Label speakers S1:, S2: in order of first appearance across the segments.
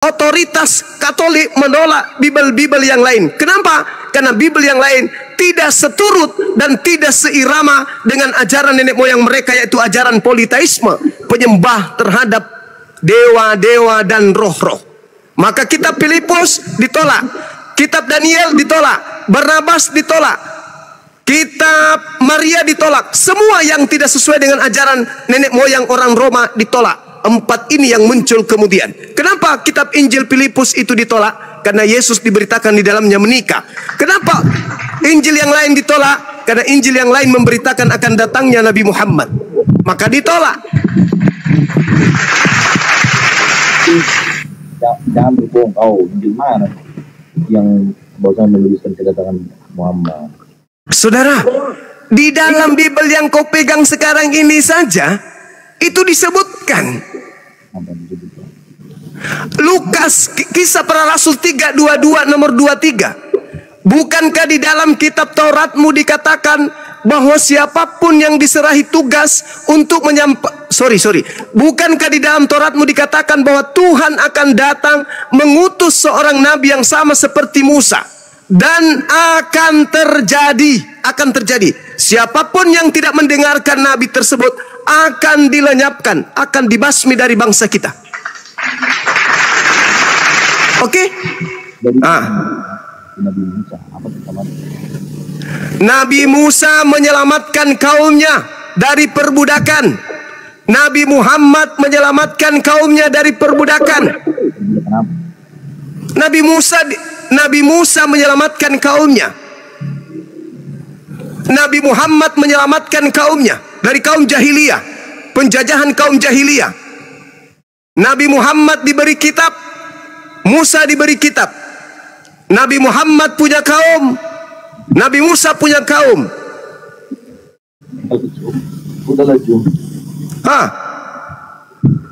S1: otoritas Katolik menolak Bible-Bible yang lain. Kenapa? Karena Bible yang lain tidak seturut dan tidak seirama dengan ajaran nenek moyang mereka, yaitu ajaran politeisme, penyembah terhadap dewa-dewa dan roh-roh. Maka kitab Filipus ditolak, kitab Daniel ditolak, Barnabas ditolak, kitab Maria ditolak. Semua yang tidak sesuai dengan ajaran nenek moyang orang Roma ditolak. 4 ini yang muncul kemudian. Kenapa kitab Injil Filipus itu ditolak? Karena Yesus diberitakan di dalamnya menikah. Kenapa Injil yang lain ditolak? Karena Injil yang lain memberitakan akan datangnya Nabi Muhammad. Maka ditolak.
S2: Jangan berbohong kau. Injil mana yang bahkan menuliskan kedatangan Muhammad?
S1: Saudara, di dalam Bible yang kau pegang sekarang ini saja itu disebutkan. Lukas, kisah para rasul 3:22 nomor 23. Bukankah di dalam kitab Tauratmu dikatakan bahwa siapapun yang diserahi tugas untuk Bukankah di dalam Tauratmu dikatakan bahwa Tuhan akan datang mengutus seorang nabi yang sama seperti Musa, dan akan terjadi siapapun yang tidak mendengarkan nabi tersebut akan dilenyapkan, akan dibasmi dari bangsa kita. Oke? Nabi Musa menyelamatkan kaumnya dari perbudakan. Nabi Muhammad menyelamatkan kaumnya dari perbudakan. Nabi Musa menyelamatkan kaumnya. Nabi Muhammad menyelamatkan kaumnya dari kaum jahiliyah, penjajahan kaum jahiliyah. Nabi Muhammad diberi kitab, Musa diberi kitab. Nabi Muhammad punya kaum, Nabi Musa punya kaum.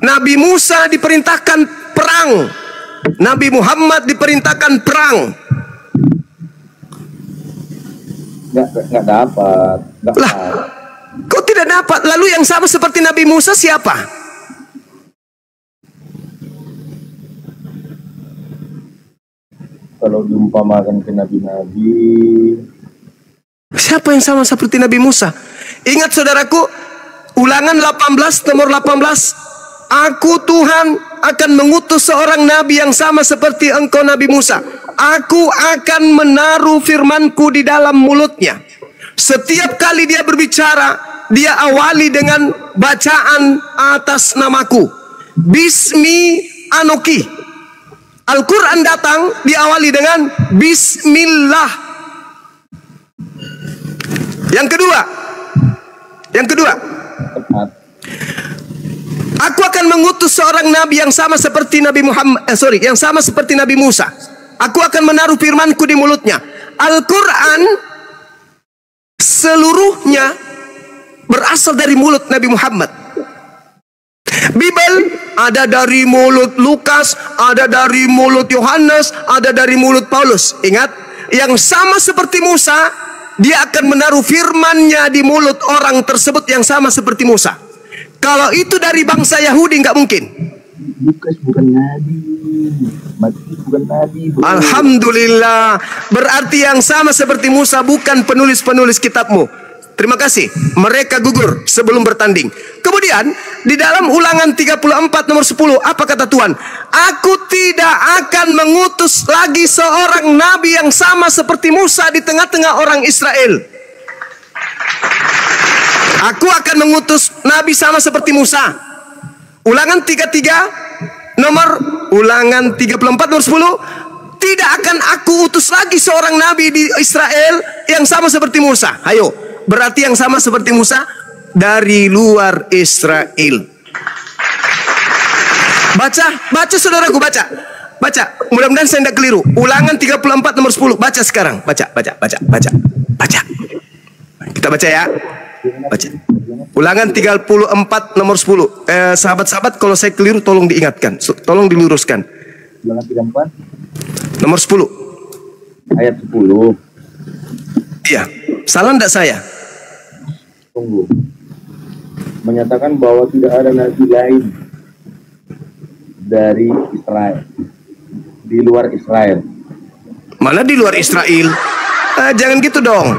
S1: Nabi Musa diperintahkan perang, Nabi Muhammad diperintahkan perang.
S2: Nggak dapat.
S1: Lah, kok tidak dapat? Lalu yang sama seperti Nabi Musa siapa?
S2: Kalau diumpamakan ke nabi-nabi,
S1: siapa yang sama seperti Nabi Musa? Ingat saudaraku, Ulangan 18 nomor 18. Aku Tuhan akan mengutus seorang nabi yang sama seperti engkau Nabi Musa. Aku akan menaruh firmanku di dalam mulutnya. Setiap kali dia berbicara, dia awali dengan bacaan atas namaku. Bismi Anoki. Al-Quran datang diawali dengan Bismillah. Yang kedua, aku akan mengutus seorang nabi yang sama seperti Nabi Muhammad, yang sama seperti Nabi Musa. Aku akan menaruh firmanku di mulutnya. Al-Quran seluruhnya berasal dari mulut Nabi Muhammad. Bible ada dari mulut Lukas, ada dari mulut Yohanes, ada dari mulut Paulus. Ingat, yang sama seperti Musa, dia akan menaruh firmannya di mulut orang tersebut yang sama seperti Musa. Kalau itu dari bangsa Yahudi nggak mungkin.
S2: Lukas bukan nabi, Matius bukan nabi.
S1: Alhamdulillah, berarti yang sama seperti Musa bukan penulis-penulis kitabmu. Terima kasih, mereka gugur sebelum bertanding. Kemudian di dalam Ulangan 34 nomor 10, apa kata Tuhan? Aku tidak akan mengutus lagi seorang nabi yang sama seperti Musa di tengah-tengah orang Israel. Aku akan mengutus nabi sama seperti Musa. Ulangan 34 nomor 10, tidak akan aku utus lagi seorang nabi di Israel yang sama seperti Musa. Ayo, berarti yang sama seperti Musa dari luar Israel. Baca saudaraku, baca. Mudah-mudahan saya tidak keliru. Ulangan 34 nomor 10. Baca sekarang. Baca. Kita baca ya. Baca. Ulangan 34 nomor 10. Sahabat-sahabat, kalau saya keliru tolong diingatkan. Tolong diluruskan.
S2: Ulangan 34
S1: nomor 10.
S2: ayat 10.
S1: Iya. Salah enggak saya?
S2: Tunggu. Menyatakan bahwa tidak ada nabi lain dari Israel. di luar Israel.
S1: Mana di luar Israel? Jangan gitu dong.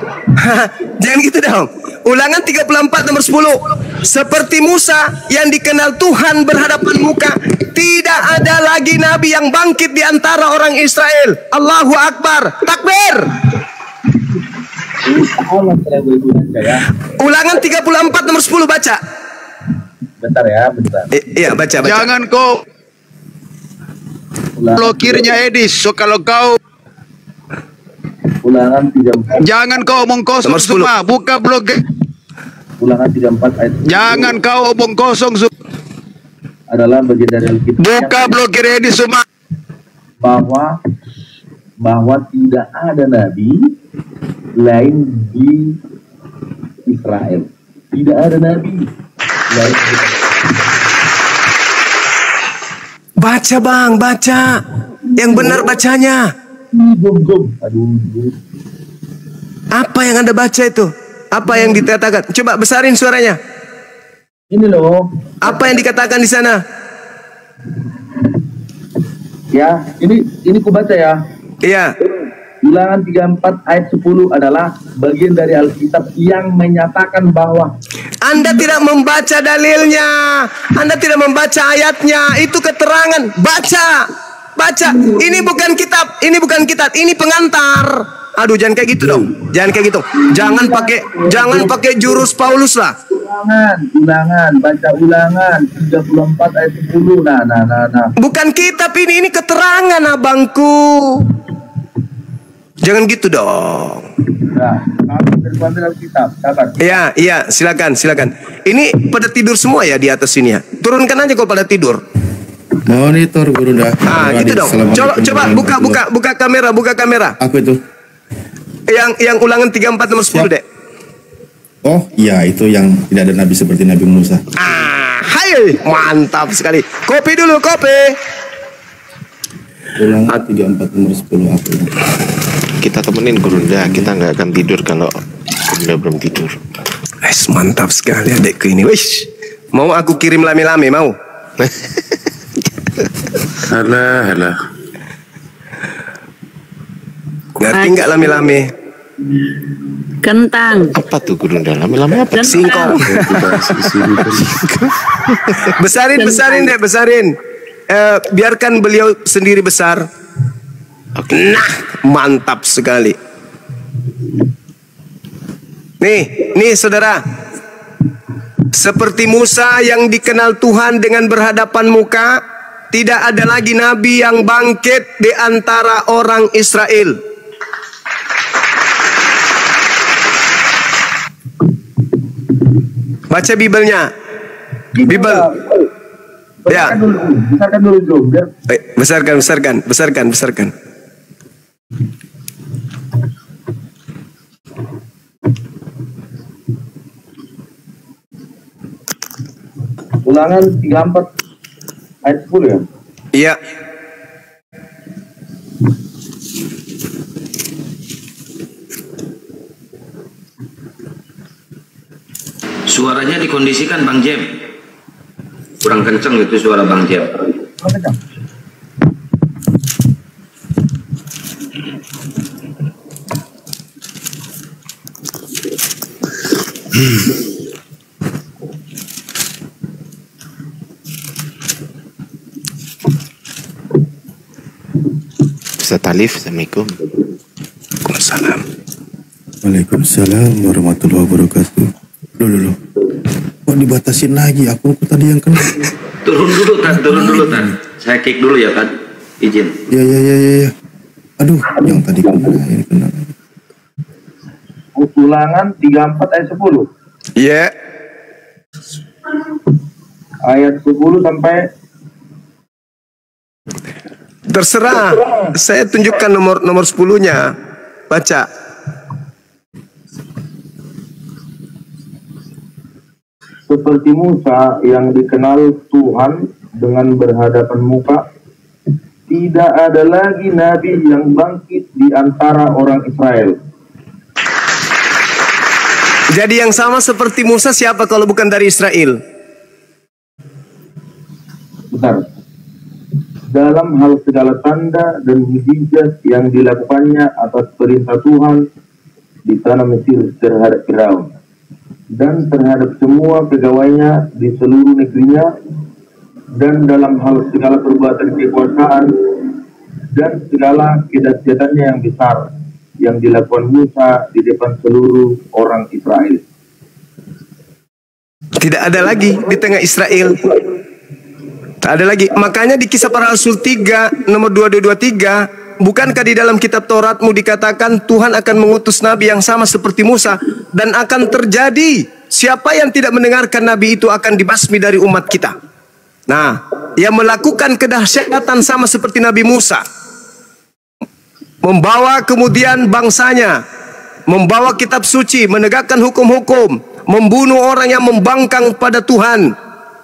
S1: Jangan gitu dong. Ulangan 34 nomor 10. Seperti Musa yang dikenal Tuhan berhadapan muka, tidak ada lagi nabi yang bangkit di antara orang Israel. Allahu Akbar. Takbir. Ulangan 34 nomor 10 baca.
S2: Bentar ya, bentar.
S1: Iya, baca.
S3: Jangan kau blokirnya Edis. So kalau kau
S2: Ulangan 34.
S3: jangan kau omong kosong
S1: Nomor 10.
S3: semua. Buka blog.
S2: Ulangan 34 ayat 10
S3: Jangan kau omong kosong semua.
S2: adalah bagian dari Alkitab
S3: Buka blokir Edis semua.
S2: bahwa tidak ada nabi lain di Israel. Tidak ada nabi lain di Israel.
S1: Baca bang, baca. Yang benar bacanya.
S2: Gom. Aduh.
S1: Apa yang Anda baca itu? Apa yang dikatakan? Coba besarin suaranya.
S2: Ini loh.
S1: Apa yang dikatakan di sana?
S2: Ya, ini ku baca ya.
S1: Iya.
S2: Ulangan 34 ayat 10 adalah bagian dari Alkitab yang menyatakan bahwa
S1: Anda tidak membaca dalilnya. Anda tidak membaca ayatnya. Itu keterangan. Baca. Ini bukan kitab. Ini pengantar. Aduh, jangan kayak gitu dong. Jangan kayak gitu. Jangan pakai jurus Paulus lah.
S2: Ulangan, baca ulangan 34 ayat 10. Nah.
S1: Bukan kitab ini keterangan abangku. Jangan gitu dong.
S2: Nah, ambil Alkitab, sabar.
S1: Iya, silakan. Ini pada tidur semua ya di atas sini ya. Turunkan aja kalau pada tidur.
S4: Monitor guru dah.
S1: Gitu dong. Coba buka kamera.
S4: Apa itu?
S1: Yang ulangan 34 nomor 10, Dek.
S4: Oh, iya itu yang tidak ada nabi seperti Nabi Musa.
S1: Hai, mantap sekali. Kopi dulu, kopi.
S4: Ulangan 34 nomor 10 apa itu?
S5: Kita temenin Gurunda, kita nggak akan tidur kalau Gurunda belum tidur.
S1: Mantap sekali adekku ini. Wish. Mau aku kirim lame-lame, mau?
S5: Alah.
S1: Ngerti nggak lame-lame?
S6: Kentang.
S5: Apa tuh Gurunda? Lame-lame apa?
S1: Singkong. besarin deh. Biarkan beliau sendiri besar.
S5: Oke.
S1: Nah, mantap sekali. Nih saudara. Seperti Musa yang dikenal Tuhan dengan berhadapan muka, tidak ada lagi nabi yang bangkit di antara orang Israel. Baca Bibelnya. Bibel. Ya.
S2: Besarkan dulu, Jom.
S1: Besarkan.
S2: Ulangan 34 ayat 10 ya?
S1: Iya.
S7: Suaranya dikondisikan Bang Jem. Kurang kenceng itu suara Bang Jem.
S5: Ustaz Alif, Assalamualaikum.
S1: Waalaikumsalam.
S4: Waalaikumsalam warahmatullahi wabarakatuh. Loh. Kok dibatasin lagi? Aku tadi yang kena.
S7: Turun dulu Tan. Saya kick dulu ya Tan. Izin.
S4: Ya. Aduh, yang tadi kena, ini kena.
S2: Ulangan 34 ayat 10.
S1: Iya.
S2: Ayat 10 sampai
S1: Terserah. Saya tunjukkan nomor 10-nya. Baca.
S2: seperti Musa yang dikenal Tuhan dengan berhadapan muka, tidak ada lagi nabi yang bangkit di antara orang Israel.
S1: Jadi yang sama seperti Musa siapa kalau bukan dari Israel?
S2: Bentar. dalam hal segala tanda dan mukjizat yang dilakukannya atas perintah Tuhan di tanah Mesir terhadap Firaun dan terhadap semua pegawainya di seluruh negerinya, dan dalam hal segala perbuatan kekuasaan dan segala kedahsyatannya yang besar yang dilakukan Musa di depan seluruh orang Israel.
S1: Tidak ada lagi di tengah Israel. Tak ada lagi. Makanya di Kisah Para Rasul 3 nomor 2223, bukankah di dalam kitab Tauratmu dikatakan Tuhan akan mengutus nabi yang sama seperti Musa, dan akan terjadi siapa yang tidak mendengarkan nabi itu akan dibasmi dari umat kita. Nah, yang melakukan kedahsyatan sama seperti Nabi Musa, membawa kemudian bangsanya, membawa kitab suci, menegakkan hukum-hukum, membunuh orang yang membangkang pada Tuhan.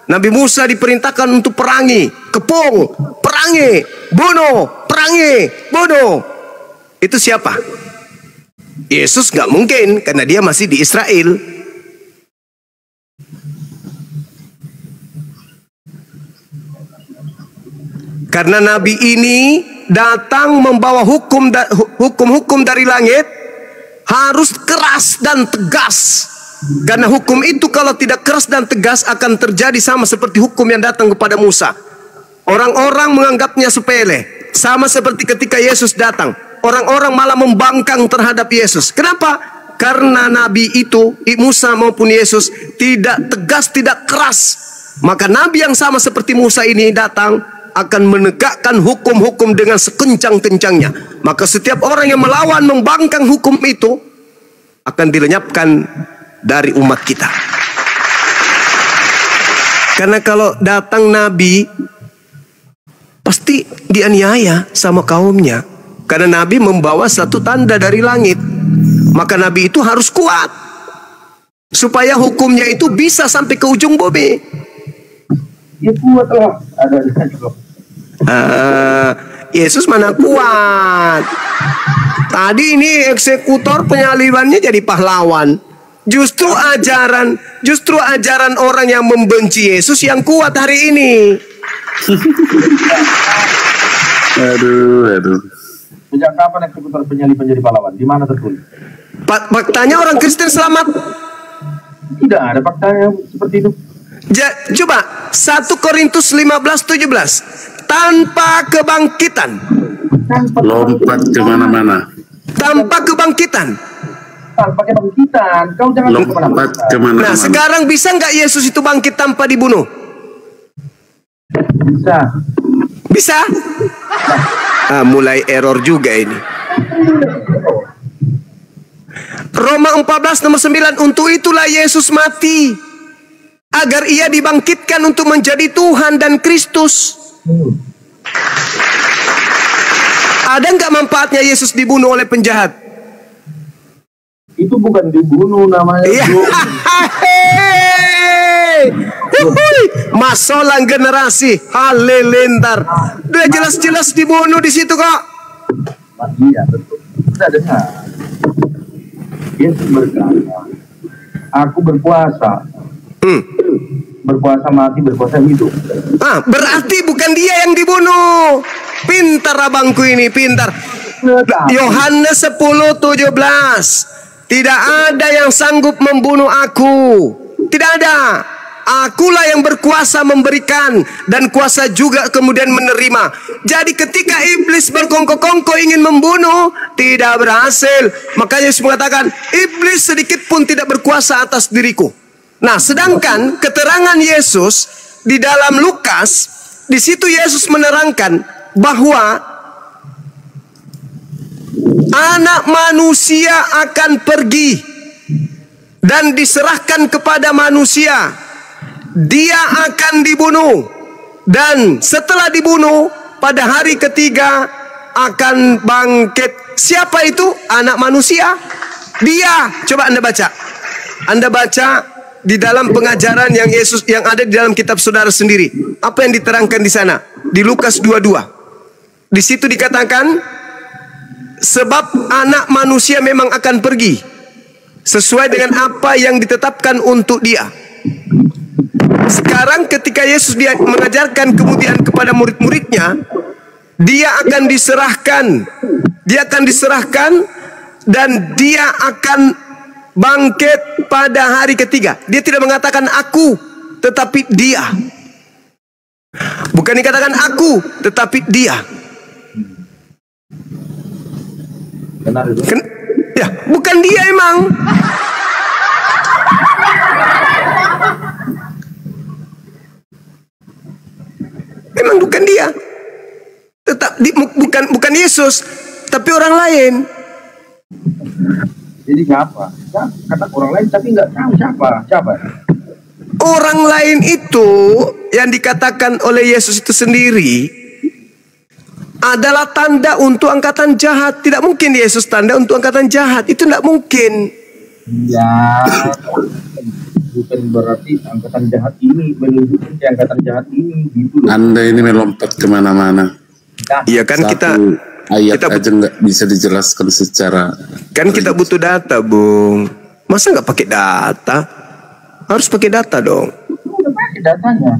S1: Nabi Musa diperintahkan untuk perangi, kepung, perangi, bunuh, perangi, bunuh. Itu siapa? Yesus nggak mungkin, karena dia masih di Israel. Karena Nabi ini datang membawa hukum-hukum dari langit, harus keras dan tegas. Karena hukum itu kalau tidak keras dan tegas akan terjadi sama seperti hukum yang datang kepada Musa. Orang-orang menganggapnya sepele, sama seperti ketika Yesus datang. Orang-orang malah membangkang terhadap Yesus. Kenapa? Karena Nabi itu, Musa maupun Yesus, tidak tegas, tidak keras. Maka Nabi yang sama seperti Musa ini datang akan menegakkan hukum-hukum dengan sekencang-kencangnya. Maka setiap orang yang melawan, membangkang hukum itu akan dilenyapkan dari umat kita. Karena kalau datang Nabi, pasti dianiaya sama kaumnya. Karena Nabi membawa satu tanda dari langit, maka Nabi itu harus kuat supaya hukumnya itu bisa sampai ke ujung bumi.
S2: Ya kuat lah, ada juga.
S1: Yesus mana kuat? Tadi ini eksekutor penyalibannya jadi pahlawan. Justru ajaran orang yang membenci Yesus yang kuat hari ini.
S3: Aduh.
S2: Sejak kapan eksekutor penyaliban jadi pahlawan? Di mana tertulis?
S1: Faktanya orang Kristen selamat.
S2: Tidak ada faktanya seperti itu.
S1: Coba 1 Korintus 15:17. Tanpa kebangkitan,
S3: Lompat kemana-mana.
S1: tanpa kebangkitan.
S2: Tanpa kebangkitan, kau jangan
S3: Lompat
S1: Nah,
S3: kemana-mana.
S1: sekarang bisa nggak Yesus itu bangkit tanpa dibunuh?
S2: Bisa.
S1: Bisa? Mulai error juga ini. Roma 14 nomor 9, untuk itulah Yesus mati, agar ia dibangkitkan untuk menjadi Tuhan dan Kristus. Ada nggak manfaatnya Yesus dibunuh oleh penjahat?
S2: Itu bukan dibunuh namanya.
S1: Iya. Masolang generasi halilintar. Dia jelas-jelas dibunuh di situ kok.
S2: Iya, betul. Sudah dengar. Yesus berkata, aku berpuasa. Berpuasa mati, berpuasa hidup.
S1: Berarti bukan dia yang dibunuh. Pintar abangku ini, pintar. Yohanes 10:17. Tidak ada yang sanggup membunuh aku. Tidak ada. Akulah yang berkuasa memberikan, dan kuasa juga kemudian menerima. Jadi ketika iblis berkongko-kongko ingin membunuh, tidak berhasil. Makanya Yesus mengatakan, iblis sedikit pun tidak berkuasa atas diriku. Nah, sedangkan keterangan Yesus di dalam Lukas, di situ Yesus menerangkan bahwa Anak manusia akan pergi dan diserahkan kepada manusia. Dia akan dibunuh, dan setelah dibunuh pada hari ketiga akan bangkit. Siapa itu Anak manusia? Dia. Coba Anda baca. Anda baca di dalam pengajaran yang Yesus yang ada di dalam kitab saudara sendiri. Apa yang diterangkan di sana? Di Lukas 22. Di situ dikatakan, sebab Anak manusia memang akan pergi sesuai dengan apa yang ditetapkan untuk dia. Sekarang ketika Yesus dia mengajarkan kemudian kepada murid-murid, berikutnya dia akan diserahkan dan dia akan bangkit pada hari ketiga. Dia tidak mengatakan aku, tetapi dia. Bukan dikatakan aku, tetapi dia.
S2: Benar itu.
S1: Ya, bukan dia emang. Memang bukan dia. Bukan Yesus, tapi orang lain.
S2: Jadi siapa? Kata orang lain tapi nggak tahu siapa.
S1: Orang lain itu yang dikatakan oleh Yesus itu sendiri adalah tanda untuk angkatan jahat. Tidak mungkin Yesus tanda untuk angkatan jahat. Itu tidak mungkin.
S2: Ya, bukan berarti angkatan jahat ini menunjukkan ke angkatan jahat ini gitu loh.
S3: Anda ini melompat kemana-mana.
S1: Iya kan,
S3: Satu ayat aja nggak bisa dijelaskan secara.
S1: Kan kita butuh data, Bung. Masa nggak pakai data? Harus pakai data dong.
S2: Udah pakai datanya.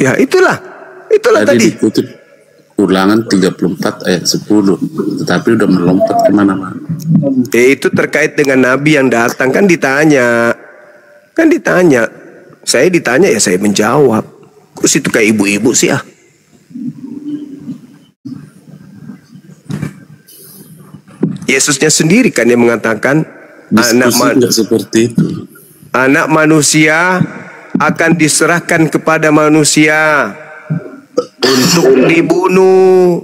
S1: Ya itulah tadi.
S3: Dikutip Ulangan 34 ayat 10, tetapi udah melompat kemana-mana.
S1: Itu terkait dengan Nabi yang datang. Kan ditanya. Saya ditanya ya saya menjawab. Kok situ kayak ibu-ibu sih ah? Yesusnya sendiri kan yang mengatakan
S3: seperti itu.
S1: Anak manusia akan diserahkan kepada manusia untuk dibunuh.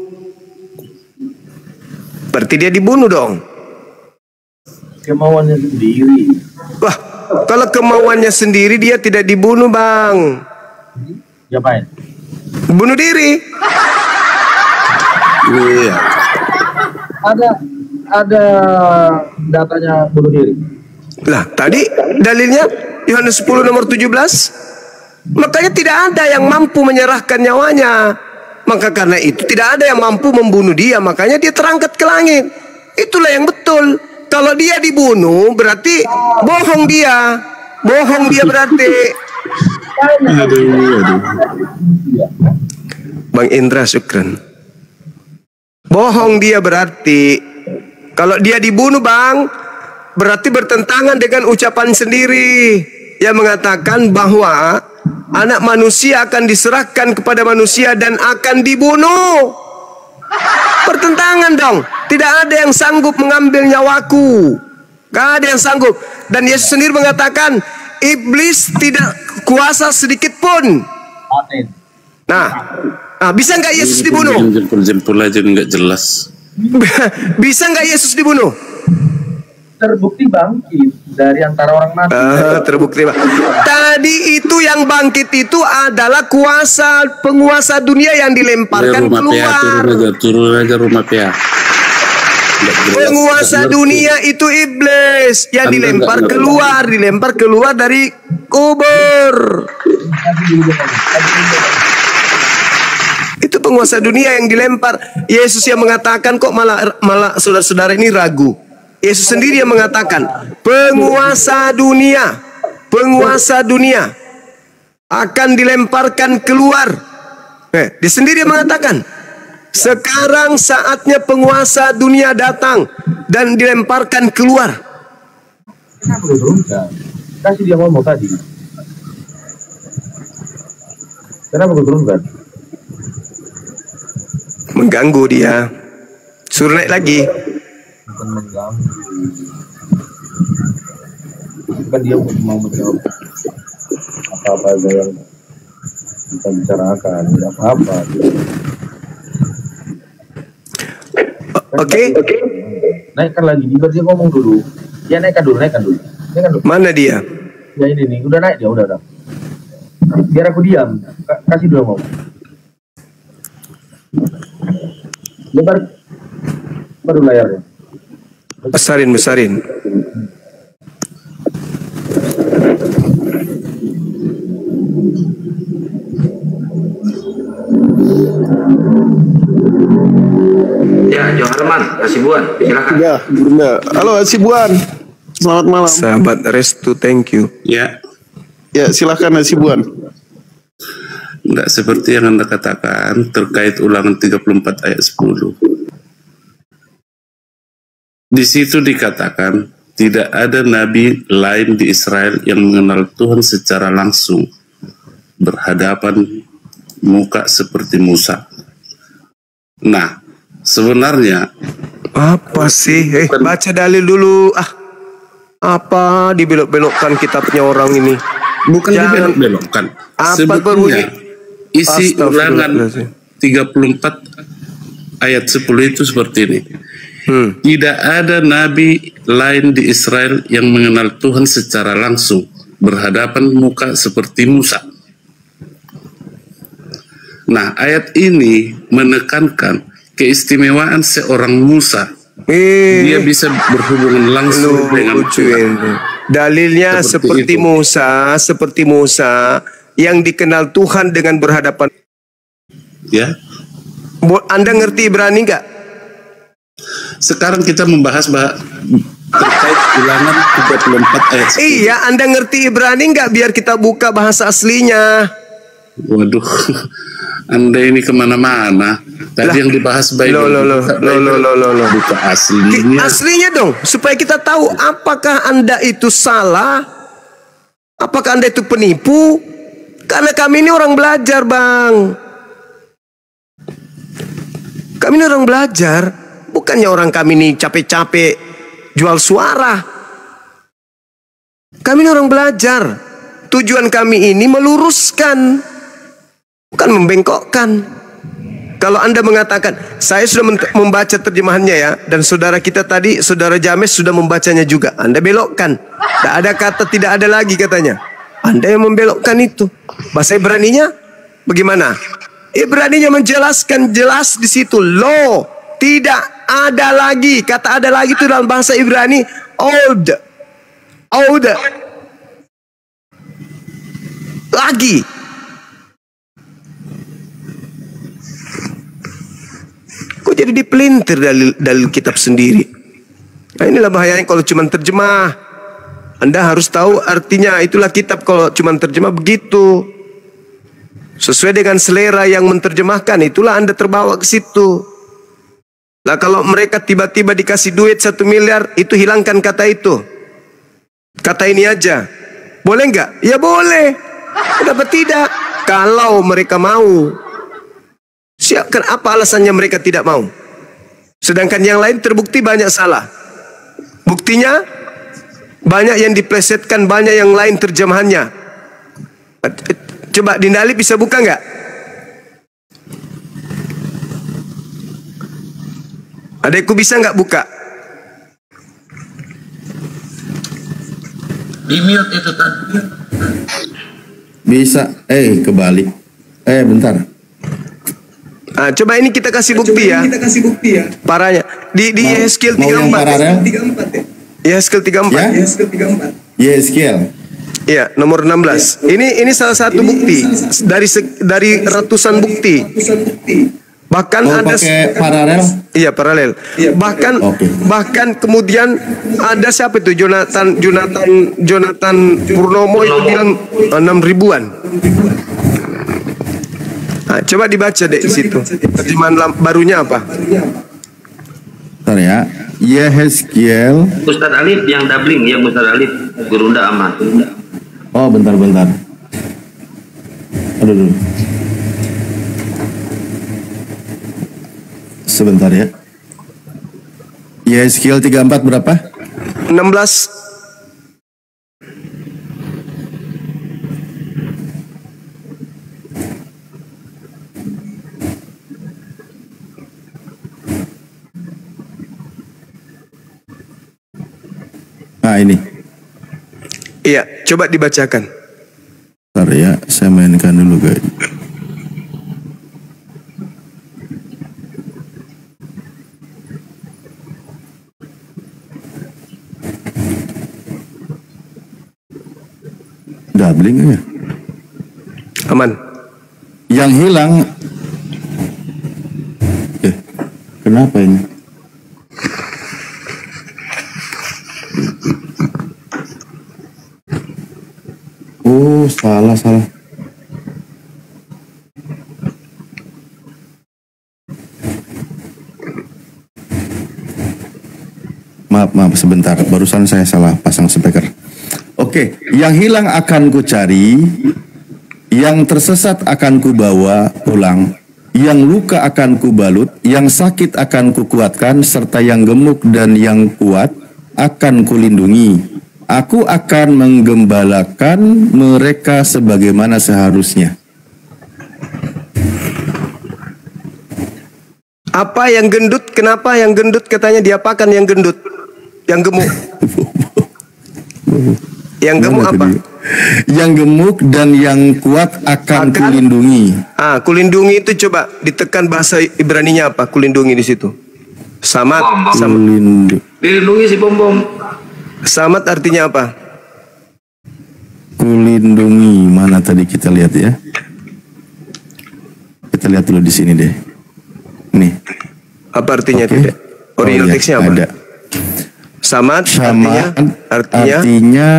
S1: Berarti dia dibunuh dong.
S2: Kemauannya sendiri.
S1: Wah, kalau kemauannya sendiri dia tidak dibunuh, Bang.
S2: Ngapain?
S1: Bunuh diri.
S3: Iya.
S2: Ada datanya bunuh diri.
S1: Lah, tadi dalilnya Yohanes 10 nomor 17. Makanya tidak ada yang mampu menyerahkan nyawanya. Maka karena itu tidak ada yang mampu membunuh dia. Makanya dia terangkat ke langit. Itulah yang betul. Kalau dia dibunuh berarti bohong dia. Bohong dia berarti. Bang Indra, syukran. Bohong dia berarti. Kalau dia dibunuh, Bang, berarti bertentangan dengan ucapan sendiri yang mengatakan bahwa anak manusia akan diserahkan kepada manusia dan akan dibunuh. Bertentangan dong. Tidak ada yang sanggup mengambil nyawaku. Gak ada yang sanggup. Dan Yesus sendiri mengatakan iblis tidak kuasa sedikit pun. Nah, bisa nggak Yesus dibunuh?
S3: Jempol aja nggak jelas.
S1: Bisa nggak Yesus dibunuh?
S2: Terbukti bangkit dari antara orang mati.
S1: Terbukti. Tadi itu yang bangkit itu adalah penguasa dunia yang dilemparkan keluar.
S3: Turun aja rumah PA.
S1: Penguasa dunia itu iblis yang dilempar keluar dari kubur. Itu penguasa dunia yang dilempar. Yesus yang mengatakan kok malah saudara-saudara ini ragu. Yesus sendiri yang mengatakan penguasa dunia akan dilemparkan keluar. Dia sendiri yang mengatakan sekarang saatnya penguasa dunia datang dan dilemparkan keluar.
S2: Kenapa lu turunkan? Kasih dia ngomong tadi. Kenapa lu turunkan?
S1: Mengganggu dia. Suruh naik lagi.
S2: Bukan mengganggu. Kan dia mau menjawab apa-apa aja yang kita bicarakan. Tidak apa-apa.
S1: Oke.
S2: Naikkan lagi. Dia ngomong dulu. Ya naikkan dulu.
S1: Mana dia?
S2: Ya ini nih. Udah naik dia. Udah. Biar aku diam. Kasih dulu ngomong. Lebar baru layarnya.
S1: Besarin.
S7: Ya, Joharman, Hasibuan, silakan.
S6: Ya, Bunda. Halo Hasibuan. Selamat malam.
S1: Sahabat Restu, thank you.
S3: Ya.
S6: Ya, silakan Hasibuan.
S3: Tidak seperti yang Anda katakan terkait Ulangan 34 ayat 10. Di situ dikatakan tidak ada nabi lain di Israel yang mengenal Tuhan secara langsung, berhadapan muka seperti Musa. Nah, sebenarnya
S1: Apa sih? Baca dalil dulu. Apa dibelok-belokkan kitabnya orang ini?
S3: bukan dibelok-belokkan.
S1: Apa berbunyi?
S3: Sebetulnya isi Ulangan 34 ayat 10 itu seperti ini. Tidak ada nabi lain di Israel yang mengenal Tuhan secara langsung, berhadapan muka seperti Musa. Nah, ayat ini menekankan keistimewaan seorang Musa. Dia bisa berhubungan langsung dengan Tuhan.
S1: Dalilnya seperti Musa yang dikenal Tuhan dengan berhadapan.
S3: Ya.
S1: Anda ngerti Ibrani nggak?
S3: Sekarang kita membahas terkait Ulangan 34 ayat 10.
S1: Iya, Anda ngerti Ibrani nggak? Biar kita buka bahasa aslinya.
S3: Waduh, Anda ini kemana-mana. Tadi yang dibahas buka aslinya.
S1: Aslinya dong, supaya kita tahu apakah Anda itu salah, apakah Anda itu penipu. Karena kami ini orang belajar, Bang. Kami ini orang belajar. Bukannya orang kami ini capek-capek jual suara. Kami ini orang belajar. Tujuan kami ini meluruskan, bukan membengkokkan. Kalau Anda mengatakan, saya sudah membaca terjemahannya ya, dan saudara kita tadi, saudara James sudah membacanya juga. Anda belokkan. Tidak ada kata tidak ada lagi katanya. Anda yang membelokkan itu. Bahasa Ibraninya bagaimana? Ibraninya menjelaskan jelas di situ. Lo tidak ada lagi. Kata ada lagi itu dalam bahasa Ibrani old. Lagi. Kok jadi dipelintir dalil kitab sendiri? Nah, inilah bahayanya kalau cuma terjemah. Anda harus tahu artinya. Itulah kitab kalau cuma terjemah begitu. Sesuai dengan selera yang menerjemahkan, itulah Anda terbawa ke situ. Nah, kalau mereka tiba-tiba dikasih duit 1 miliar, itu hilangkan kata itu. Kata ini aja. Boleh nggak? Ya boleh. Kenapa tidak? Kalau mereka mau. Siapkan apa alasannya mereka tidak mau? Sedangkan yang lain terbukti banyak salah. Buktinya banyak yang diplesetkan, banyak yang lain terjemahannya. Coba Dindali bisa buka nggak? Adekku bisa nggak buka?
S7: Di mute itu tadi.
S4: Bisa. Kebalik. Bentar.
S1: Nah, coba ini kita kasih bukti ya. Parahnya. Di Yeskel 34. Yeskel 34.
S4: Yeskel.
S1: Iya, nomor 16. Ini salah satu bukti dari ratusan bukti. Bahkan ada
S4: paralel.
S1: Iya, paralel. Bahkan kemudian ada siapa itu Jonathan Purnomo itu bilang 6.000-an. Nah, coba dibaca deh di situ. Terjemahan barunya apa?
S4: Bentar ya. Yehezkiel.
S7: Ustadz Alif yang doubling ya, Ustadz Alif Gurunda Ahmad.
S4: Oh, bentar. Aduh. Sebentar ya. Yehezkiel 34 berapa?
S1: 16.
S4: Nah, ini.
S1: Iya, coba dibacakan.
S4: Bentar ya, saya mainkan dulu guys. Doubling ya?
S1: Aman.
S4: Yang hilang. Kenapa ini? Oh, salah. Maaf sebentar. Barusan saya salah pasang speaker. Oke, yang hilang akan ku cari, yang tersesat akan ku bawa pulang, yang luka akan ku balut, yang sakit akan ku kuatkan, serta yang gemuk dan yang kuat akan ku lindungi. Aku akan menggembalakan mereka sebagaimana seharusnya.
S1: Apa yang gendut? Kenapa yang gendut katanya diapakan yang gendut? Yang gemuk. Yang gemuk apa?
S4: Yang gemuk dan yang kuat akan kulindungi.
S1: Kulindungi itu coba ditekan bahasa Ibraninya apa? Kulindungi di situ. Samad.
S7: Dilindungi si bom.
S1: Samad artinya apa?
S4: Kulindungi. Mana tadi kita lihat ya? Kita lihat dulu di sini deh. Nih.
S1: Apa artinya tidak? Original teksnya apa? Ada. Samad artinya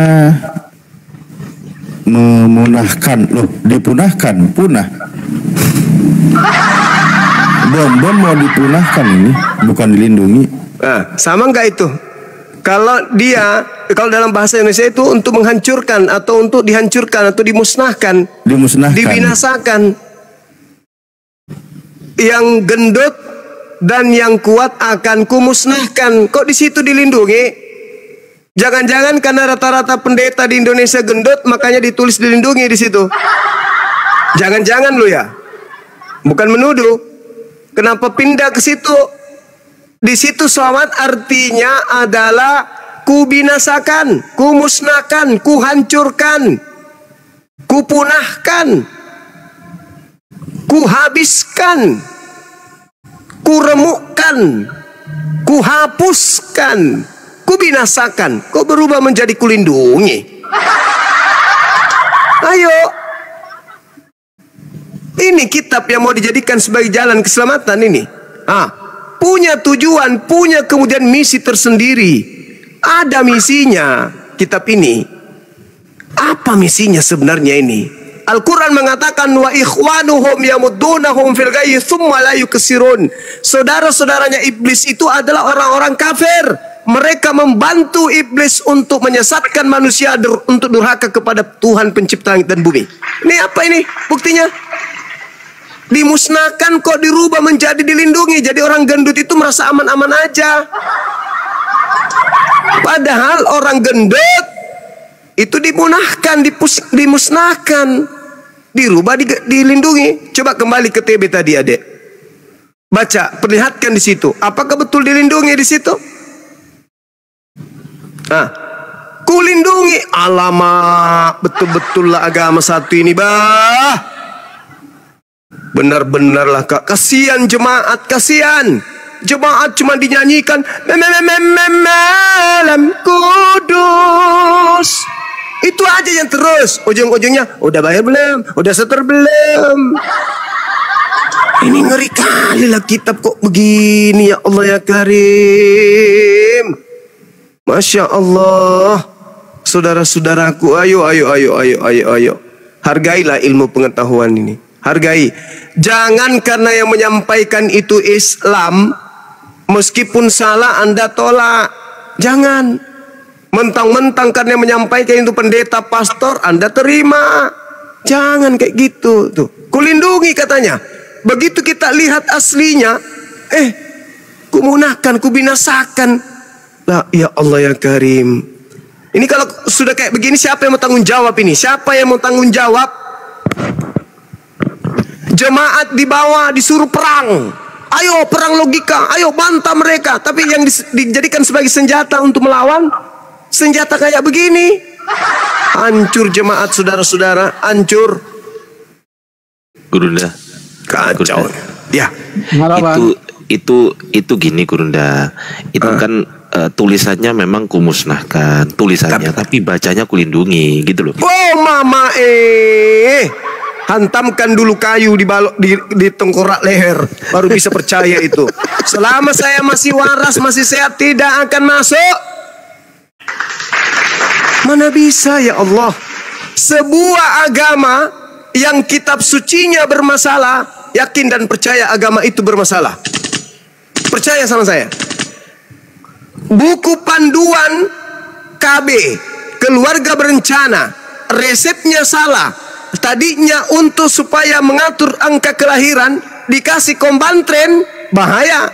S1: memunahkan. Loh, dipunahkan, punah. Bom mau dipunahkan ini, bukan dilindungi. Sama nggak itu? Kalau dalam bahasa Indonesia itu untuk menghancurkan atau untuk dihancurkan atau dimusnahkan. Dibinasakan. Yang gendut dan yang kuat akan kumusnahkan. Kok di situ dilindungi? Jangan-jangan karena rata-rata pendeta di Indonesia gendut, makanya ditulis dilindungi di situ. Jangan-jangan lo ya. Bukan menuduh. Kenapa pindah ke situ? Di situ selamat artinya adalah kubinasakan, kumusnahkan, kuhancurkan, kupunahkan, kuhabiskan, kuremukkan, kuhapuskan, kubinasakan. Kok berubah menjadi kulindungi? Ayo. Ini kitab yang mau dijadikan sebagai jalan keselamatan ini. Punya tujuan, punya kemudian misi tersendiri. Ada misinya kitab ini. Apa misinya sebenarnya ini? Al-Quran mengatakan wa ikhwanuhum yamuddunahum fil ghayyi tsumma la yukasirun. Saudara-saudaranya iblis itu adalah orang-orang kafir. Mereka membantu iblis untuk menyesatkan manusia untuk durhaka kepada Tuhan pencipta langit dan bumi. Ini apa ini buktinya? Dimusnahkan kok dirubah menjadi dilindungi. Jadi orang gendut itu merasa aman-aman aja. Padahal orang gendut itu dimunahkan, dimusnahkan, dirubah, dilindungi. Coba kembali ke TB tadi, adek. Baca, perlihatkan di situ. Apakah betul dilindungi di situ? Kulindungi. Alamak, betul-betul lah agama satu ini, bah. Benar-benarlah kak, kasihan jemaat, kasihan. Jemaat cuma dinyanyikan malam kudus. Itu aja yang terus. Ujung-ujungnya udah bayar belum? Udah setor belum? Ini ngeri kali lah kitab kok begini, ya Allah ya Karim. Masya Allah. Saudara-saudaraku, ayo. Hargailah ilmu pengetahuan ini. Hargai. Jangan karena yang menyampaikan itu Islam, meskipun salah Anda tolak. Jangan. Mentang-mentang karena yang menyampaikan itu pendeta, pastor, Anda terima. Jangan kayak gitu. Tuh. Kulindungi katanya. Begitu kita lihat aslinya, kumunahkan, kubinasakan. Lah, ya Allah ya Karim. Ini kalau sudah kayak begini, siapa yang mau tanggung jawab ini? Siapa yang mau tanggung jawab? Jemaat di bawah disuruh perang. Ayo perang logika, ayo bantah mereka. Tapi yang dijadikan sebagai senjata untuk melawan, senjata kayak begini. Hancur jemaat, saudara-saudara, hancur.
S5: Gurunda.
S1: Kacau. Ya.
S5: Itu gini Gurunda. Itu kan tulisannya memang kumusnahkan tulisannya, tapi bacanya kulindungi gitu loh.
S1: Oh mama hantamkan dulu kayu di tengkorak leher, baru bisa percaya itu. Selama saya masih waras, masih sehat, tidak akan masuk. Mana bisa ya Allah. Sebuah agama yang kitab sucinya bermasalah, yakin dan percaya agama itu bermasalah. Percaya sama saya. Buku panduan KB keluarga berencana, resepnya salah. Tadinya untuk supaya mengatur angka kelahiran, dikasih kombantren, bahaya.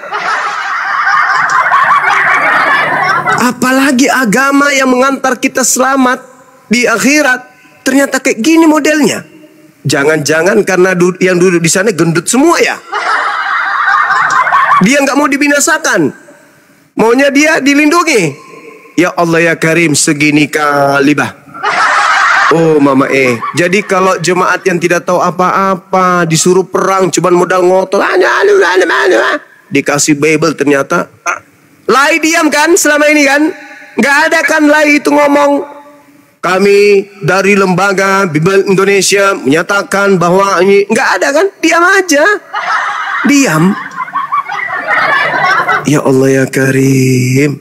S1: Apalagi agama yang mengantar kita selamat di akhirat, ternyata kayak gini modelnya. Jangan-jangan karena yang duduk di sana gendut semua ya? Dia nggak mau dibinasakan, maunya dia dilindungi. Ya Allah ya Karim, segini kali bah. Oh mama jadi kalau jemaat yang tidak tahu apa-apa disuruh perang cuman modal ngotot, dikasih Bible ternyata Lai diam kan selama ini kan? Nggak ada kan Lai itu ngomong, kami dari lembaga Bible Indonesia menyatakan bahwa ini, nggak ada kan? Diam aja, diam. Ya Allah ya Karim,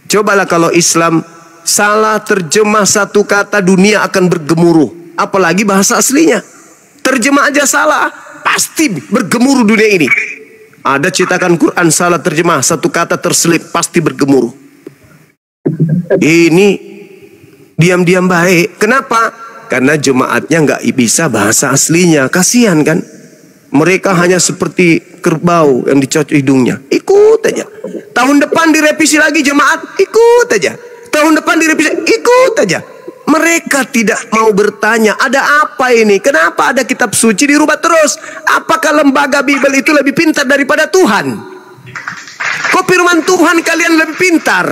S1: cobalah kalau Islam salah terjemah satu kata, dunia akan bergemuruh. Apalagi bahasa aslinya. Terjemah aja salah, pasti bergemuruh dunia ini. Ada cetakan Quran salah terjemah, satu kata terselip, pasti bergemuruh. Ini diam-diam baik. Kenapa? Karena jemaatnya nggak bisa bahasa aslinya. Kasihan kan? Mereka hanya seperti kerbau yang dicocok hidungnya. Ikut aja. Tahun depan direvisi lagi jemaat, ikut aja. Tahun depan direvisi, ikut aja. Mereka tidak mau bertanya, ada apa ini? Kenapa ada kitab suci dirubah terus? Apakah lembaga Bible itu lebih pintar daripada Tuhan? Kok firman Tuhan kalian lebih pintar?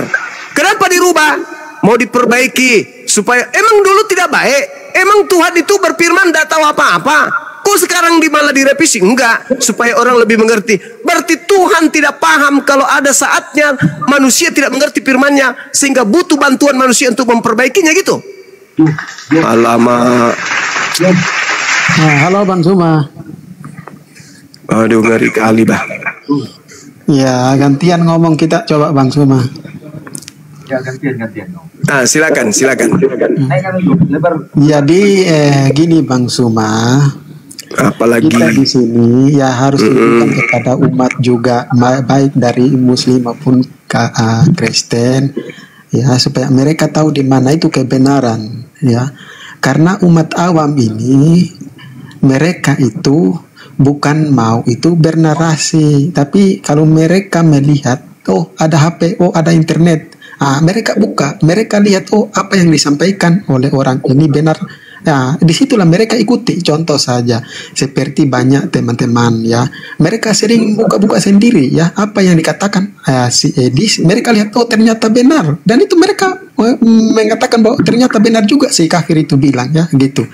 S1: Kenapa dirubah? Mau diperbaiki supaya emang dulu tidak baik? Emang Tuhan itu berfirman tidak tahu apa-apa? Kok sekarang malah direvisi? Enggak, supaya orang lebih mengerti. Berarti Tuhan tidak paham kalau ada saatnya manusia tidak mengerti firman-Nya sehingga butuh bantuan manusia untuk memperbaikinya gitu. Alamak.
S8: Nah, halo Bang Suma.
S1: Aduh ngeri kali bah.
S8: Ya gantian ngomong kita coba Bang Suma.
S2: Ya gantian.
S1: Ah silakan.
S8: Jadi gini Bang Suma.
S1: Apalagi
S8: kita di sini ya harus tunjukkan kepada umat juga, baik dari Muslim maupun Kristen, ya supaya mereka tahu di mana itu kebenaran, ya. Karena umat awam ini mereka itu bukan mau itu bernarasi, tapi kalau mereka melihat oh ada HP, oh ada internet, mereka buka, mereka lihat oh apa yang disampaikan oleh orang ini benar. Ya, disitulah mereka ikuti. Contoh saja, seperti banyak teman-teman ya, mereka sering buka-buka sendiri ya, apa yang dikatakan si Edis, mereka lihat oh ternyata benar, dan itu mereka mengatakan bahwa ternyata benar juga si kafir itu bilang ya gitu.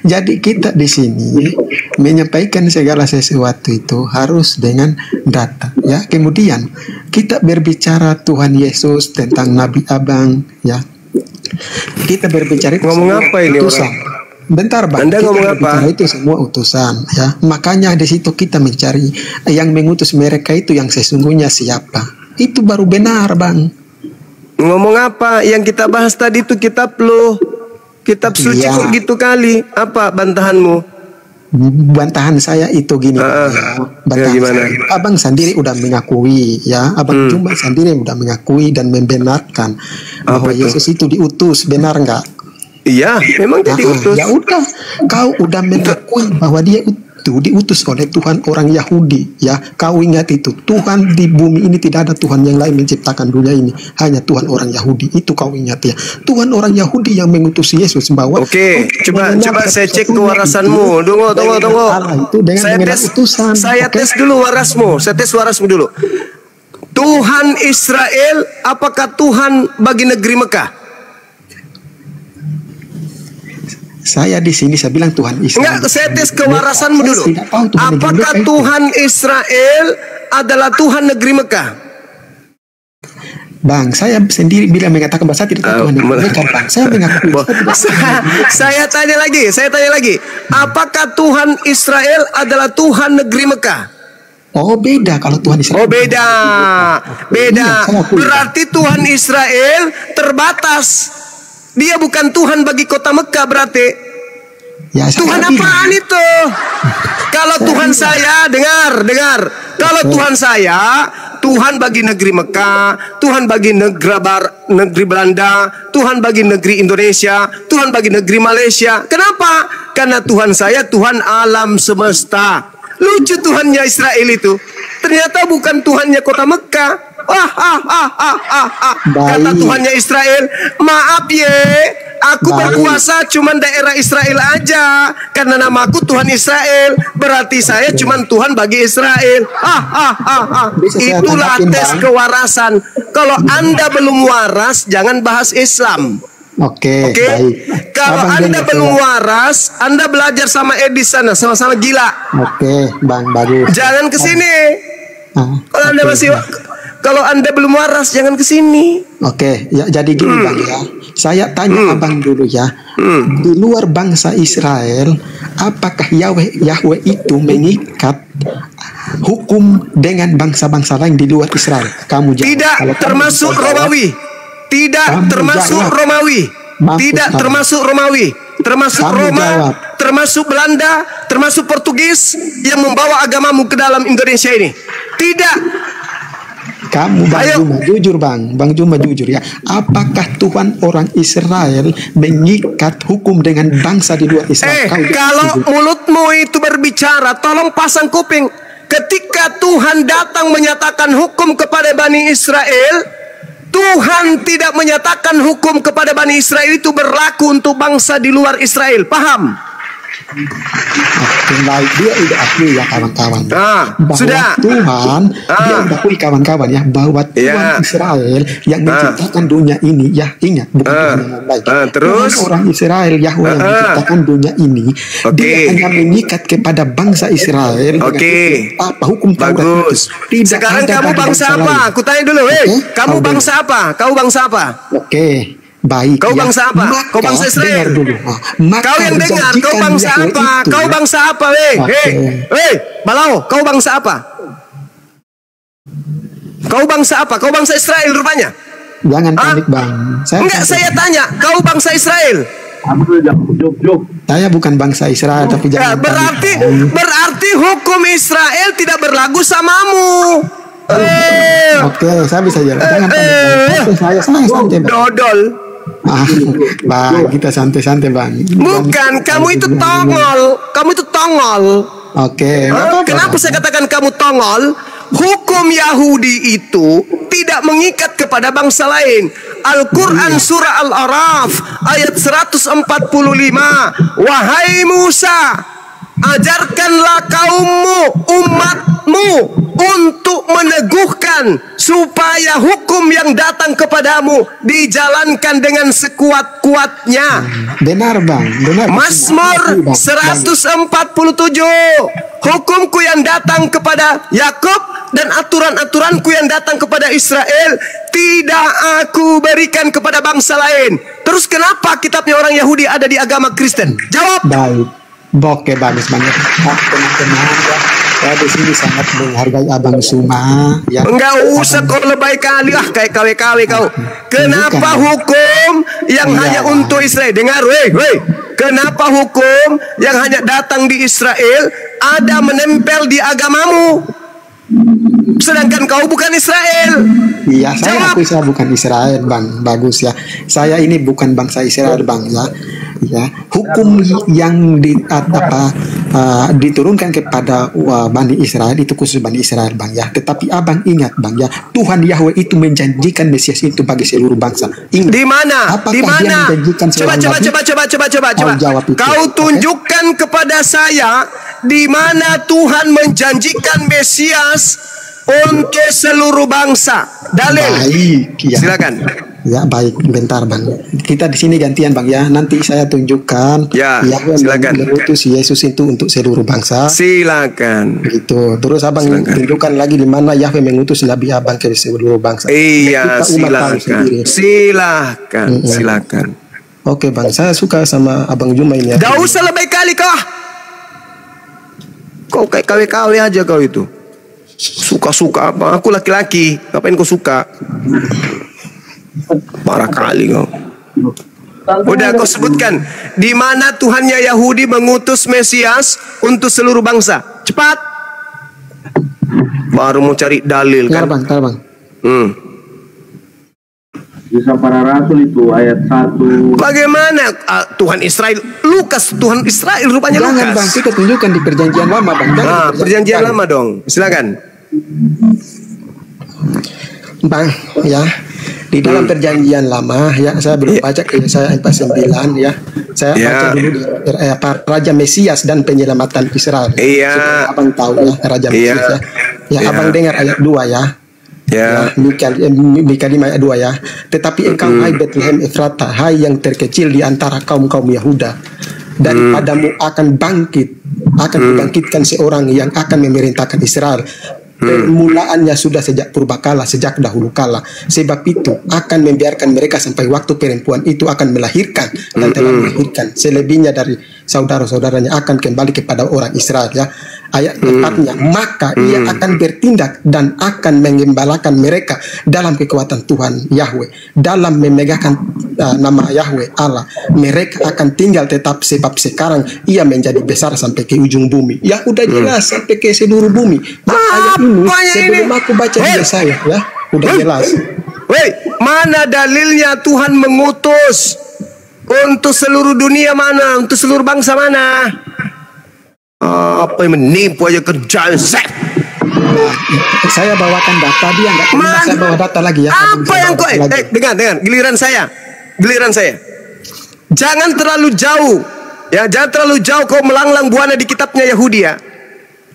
S8: Jadi kita di sini menyampaikan segala sesuatu itu harus dengan data ya. Kemudian kita berbicara Tuhan Yesus tentang Nabi Abang ya. Kita berbicara
S1: ngomong apa ini
S8: utusan. Bentar Bang,
S1: Anda ngomong apa?
S8: Itu semua utusan ya. Makanya di situ kita mencari yang mengutus mereka itu yang sesungguhnya siapa. Itu baru benar Bang.
S1: Ngomong apa? Yang kita bahas tadi itu kitab lo, kitab suci kok gitu kali. Apa bantahanmu?
S8: Bantahan saya itu gini bantahan
S1: gimana?
S8: Saya, Abang sendiri udah mengakui ya, Abang Jumba sendiri udah mengakui dan membenarkan bahwa Yesus itu diutus, benar nggak?
S1: Iya, memang dia diutus.
S8: Ya udah, kau udah mengakui bahwa dia itu diutus oleh Tuhan orang Yahudi ya. Kau ingat itu, Tuhan di bumi ini tidak ada Tuhan yang lain menciptakan dunia ini, hanya Tuhan orang Yahudi. Itu kau ingat ya. Tuhan orang Yahudi yang mengutus Yesus bahwa
S1: coba saya cek kewarasanmu. Tunggu. Saya tes dulu warasmu. Saya tes warasmu dulu. Tuhan Israel, apakah Tuhan bagi negeri Mekah?
S8: Saya di sini saya bilang Tuhan Israel.
S1: Enggak, saya tes kewarasanmu dulu. Apakah Tuhan Israel adalah Tuhan negeri Mekah?
S8: Bang, saya sendiri bila mengatakan bahasa tidak tahu Tuhan negeri Mekah, Bang. Saya mengakui.
S1: Saya tanya lagi. Apakah Tuhan Israel adalah Tuhan negeri Mekah?
S8: Oh beda kalau Tuhan Israel.
S1: Oh beda. Berarti Tuhan Israel terbatas. Dia bukan Tuhan bagi kota Mekah berarti.
S8: Ya,
S1: Tuhan apaan itu? Kalau Tuhan saya, dengar. Kalau Tuhan bagi negeri Mekah, Tuhan bagi negeri Belanda, Tuhan bagi negeri Indonesia, Tuhan bagi negeri Malaysia. Kenapa? Karena Tuhan saya Tuhan alam semesta. Lucu Tuhannya Israel itu. Ternyata bukan Tuhannya kota Mekah. Kata Tuhannya Israel, maaf ye, aku berkuasa cuman daerah Israel aja. Karena namaku Tuhan Israel, berarti saya cuman Tuhan bagi Israel. Itulah tes kewarasan. Kalau Anda belum waras, jangan bahas Islam.
S8: Oke, baik.
S1: Kalau Anda belum waras, Anda belajar sama Edis sana, sama-sama gila.
S8: Oke, Bang, bagus.
S1: Jangan ke sini. Kalau Anda masih, kalau Anda belum waras, jangan ke sini.
S8: Oke, ya jadi gini Bang ya. Saya tanya Abang dulu ya. Di luar bangsa Israel, apakah Yahweh itu mengikat hukum dengan bangsa-bangsa lain di luar Israel? Kamu jawab.
S1: Tidak termasuk Romawi. Tidak termasuk Romawi. Tidak termasuk Romawi. Termasuk Roma, termasuk Belanda, termasuk Portugis yang membawa agamamu ke dalam Indonesia ini. Tidak.
S8: Kamu Bang Juma, jujur Bang Juma jujur ya. Apakah Tuhan orang Israel mengikat hukum dengan bangsa di luar Israel?
S1: Kalau mulutmu itu berbicara, tolong pasang kuping. Ketika Tuhan datang menyatakan hukum kepada Bani Israel, Tuhan tidak menyatakan hukum kepada Bani Israel itu berlaku untuk bangsa di luar Israel. Paham?
S8: Baik, dia udah akui ya kawan-kawan.
S1: Sudah.
S8: Tuhan dia udah akui kawan-kawan ya bahwa Tuhan Israel yang menciptakan dunia ini ya, ingat bukan Tuhan yang baik. Terus Tuhan orang Israel Yahweh yang menciptakan dunia ini, dia hanya mengikat kepada bangsa Israel. Apa hukum Taurat?
S1: Bagus. Sekarang kamu bangsa apa? Aku tanya dulu, kamu bangsa apa? Kau bangsa apa?
S8: Baik.
S1: Kau bangsa apa? Kau bangsa Israel. Kau yang dengar. Kau bangsa apa? Kau bangsa apa? Balau. Kau bangsa apa? Kau bangsa apa? Kau bangsa Israel rupanya.
S8: Jangan panik Bang.
S1: Saya tanya. Kau bangsa Israel.
S8: Saya bukan bangsa Israel tapi jangan.
S1: Berarti hukum Israel tidak berlaku samamu.
S8: Oke, saya bisa jalan. Jangan panik. Saya santai.
S1: Dodol.
S8: Bang, kita santai-santai Bang.
S1: Bukan, kamu itu tongol. Kamu itu tongol.
S8: Oke.
S1: Kenapa saya katakan kamu tongol? Hukum Yahudi itu tidak mengikat kepada bangsa lain. Al-Quran surah Al-Araf ayat 145. Wahai Musa, ajarkanlah kaummu, umatmu untuk meneguhkan supaya hukum yang datang kepadamu dijalankan dengan sekuat-kuatnya.
S8: Benar Bang, benar.
S1: Mazmur 147. Hukumku yang datang kepada Yakub dan aturan-aturanku yang datang kepada Israel tidak aku berikan kepada bangsa lain. Terus kenapa kitabnya orang Yahudi ada di agama Kristen? Jawab.
S8: Baik. Oke, bagus banget. Teman-teman ya, saya di sini sangat menghargai Abang Suma. Ya.
S1: Enggak usah kau lebay kali kayak KW-KW kau. Kenapa hukum yang hanya untuk Israel? Dengar, weh. Kenapa hukum yang hanya datang di Israel ada menempel di agamamu? Sedangkan kau bukan Israel.
S8: Iya, saya akui saya bukan Israel, Bang. Bagus ya. Saya ini bukan bangsa Israel, Bang ya. Ya, hukum yang diturunkan kepada Bani Israel itu khusus Bani Israel Bang ya. Tetapi Abang ingat Bang ya, Tuhan Yahweh itu menjanjikan Mesias itu bagi seluruh bangsa. Ingat.
S1: Di mana? Di mana? Coba. Kau tunjukkan kepada saya di mana Tuhan menjanjikan Mesias untuk seluruh bangsa. Dalil.
S8: Baik, ya.
S1: Silakan.
S8: Ya baik, bentar Bang. Kita di sini gantian Bang ya. Nanti saya tunjukkan.
S1: Ya, silakan.
S8: Mengutus Yesus itu untuk seluruh bangsa.
S1: Silakan.
S8: Gitu. Terus Abang tunjukkan lagi di mana Yahweh mengutus Nabi Abang ke seluruh bangsa.
S1: Iya, silakan.
S8: Oke Bang, saya suka sama Abang Juma ini.
S1: Gak usah lebih kali kau. Kau kayak KW-KW aja kau itu. Suka-suka apa? Aku laki-laki. Ngapain kau suka? Parah kali kau. Udah kau sebutkan di mana Tuhannya Yahudi mengutus Mesias untuk seluruh bangsa. Cepat. Baru mau cari dalil kan?
S8: Bang.
S2: Kisah para Rasul itu ayat 1.
S1: Bagaimana Tuhan Israel? Lukas, Tuhan Israel rupanya
S8: Jangan
S1: Lukas.
S8: Bang, kita tunjukkan di perjanjian lama Bang.
S1: Nah, perjanjian lama dong. Silakan.
S8: Bang, ya. Di dalam perjanjian lama ya, saya belum baca ke Yesaya 49 ya. Saya baca dulu di Raja Mesias dan penyelamatan Israel.
S1: Iya.
S8: Supaya Abang tahu ya Raja Mesias ya. Ya, Abang dengar ayat 2 ya. Ya, Mika 5 ayat 2 ya. Tetapi engkau hai Bethlehem Efrata, hai yang terkecil di antara kaum-kaum Yahuda, daripadamu akan dibangkitkan seorang yang akan memerintahkan Israel. Permulaannya sudah sejak purbakala, sejak dahulu kala. Sebab itu akan membiarkan mereka sampai waktu perempuan itu akan melahirkan dan telah melahirkan. Selebihnya dari saudara-saudaranya akan kembali kepada orang Israel ya. Ayat 4-nya, maka ia akan bertindak dan akan mengembalakan mereka dalam kekuatan Tuhan Yahweh, dalam memegahkan nama Yahweh Allah. Mereka akan tinggal tetap sebab sekarang ia menjadi besar sampai ke ujung bumi. Ya udah jelas sampai ke seluruh bumi. Ayat ini sebelum aku baca di Yesaya ya, udah jelas.
S1: Mana dalilnya Tuhan mengutus untuk seluruh dunia mana? Untuk seluruh bangsa mana? Apa yang menipu aja kerjaan
S8: Saya bawakan data, dia nggak terima saya bawa data lagi ya.
S1: Apa yang kau dengar giliran saya. Jangan terlalu jauh ya, jangan terlalu jauh kau melanglang buana di kitabnya Yahudi ya.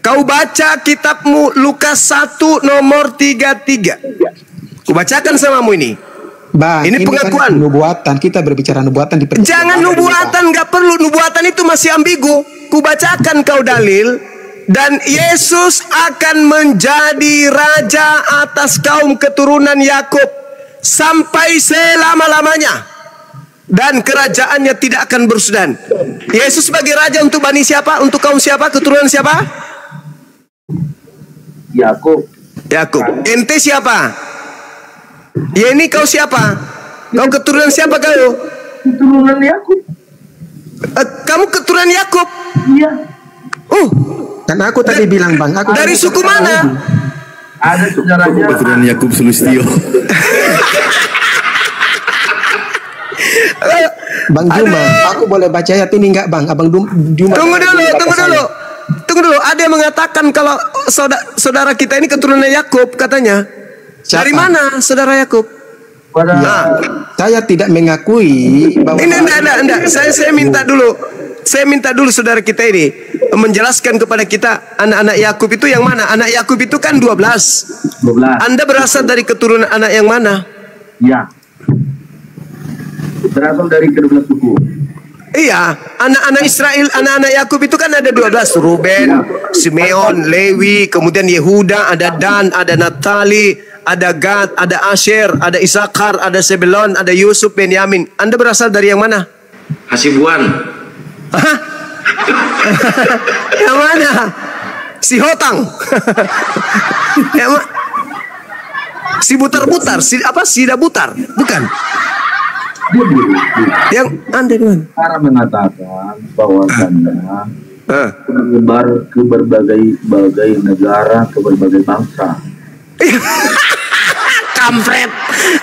S1: Kau baca kitabmu Lukas 1 nomor 33. Ku bacakan samamu ini.
S8: Bang,
S1: ini pengakuan
S8: kan nubuatan, kita berbicara nubuatan di perjanjian.
S1: Jangan nubuatan, nggak perlu nubuatan, itu masih ambigu. Ku bacakan kau dalil. Dan Yesus akan menjadi raja atas kaum keturunan Yakub sampai selama-lamanya, dan kerajaannya tidak akan bersudahan. Yesus sebagai raja untuk Bani siapa? Untuk kaum siapa? Keturunan siapa?
S2: Yakub.
S1: Ente siapa? Ya ini kau siapa? Kau keturunan siapa kau?
S2: Keturunan Yakub.
S1: Kamu keturunan Yakub?
S2: Iya.
S8: Karena aku tadi bilang Bang, aku
S1: dari suku mana?
S2: Ada saudaranya.
S4: Keturunan Yakub Sulistio.
S8: Bang Juma, aku boleh baca ayat ini enggak Bang? Abang Juma.
S1: Tunggu dulu. Ada yang mengatakan kalau saudara kita ini keturunan Yakub katanya.
S8: Siapa?
S1: Dari mana saudara Yakub?
S8: Saya tidak mengakui bahwa
S1: enggak. Saya minta dulu saudara kita ini menjelaskan kepada kita anak-anak Yakub itu yang mana? Anak Yakub itu kan 12. Anda berasal dari keturunan anak yang mana?
S2: Ya. Berasal dari kedua suku.
S1: Iya, anak-anak Israel, anak-anak Yakub itu kan ada 12. Ruben, Simeon, Lewi, kemudian Yehuda, ada Dan, ada Naftali, ada Gad, ada Asher, ada Isakar, ada Sebelon, ada Yusuf, Benyamin. Anda berasal dari yang mana?
S7: Hasibuan.
S1: Hah? Yang mana? Si Hotang. Si butar-butar, si dabutar, bukan? Yang Anda dengan
S2: cara mengatakan bahwasannya menyebar ke berbagai negara, ke berbagai bangsa.
S1: Kampret.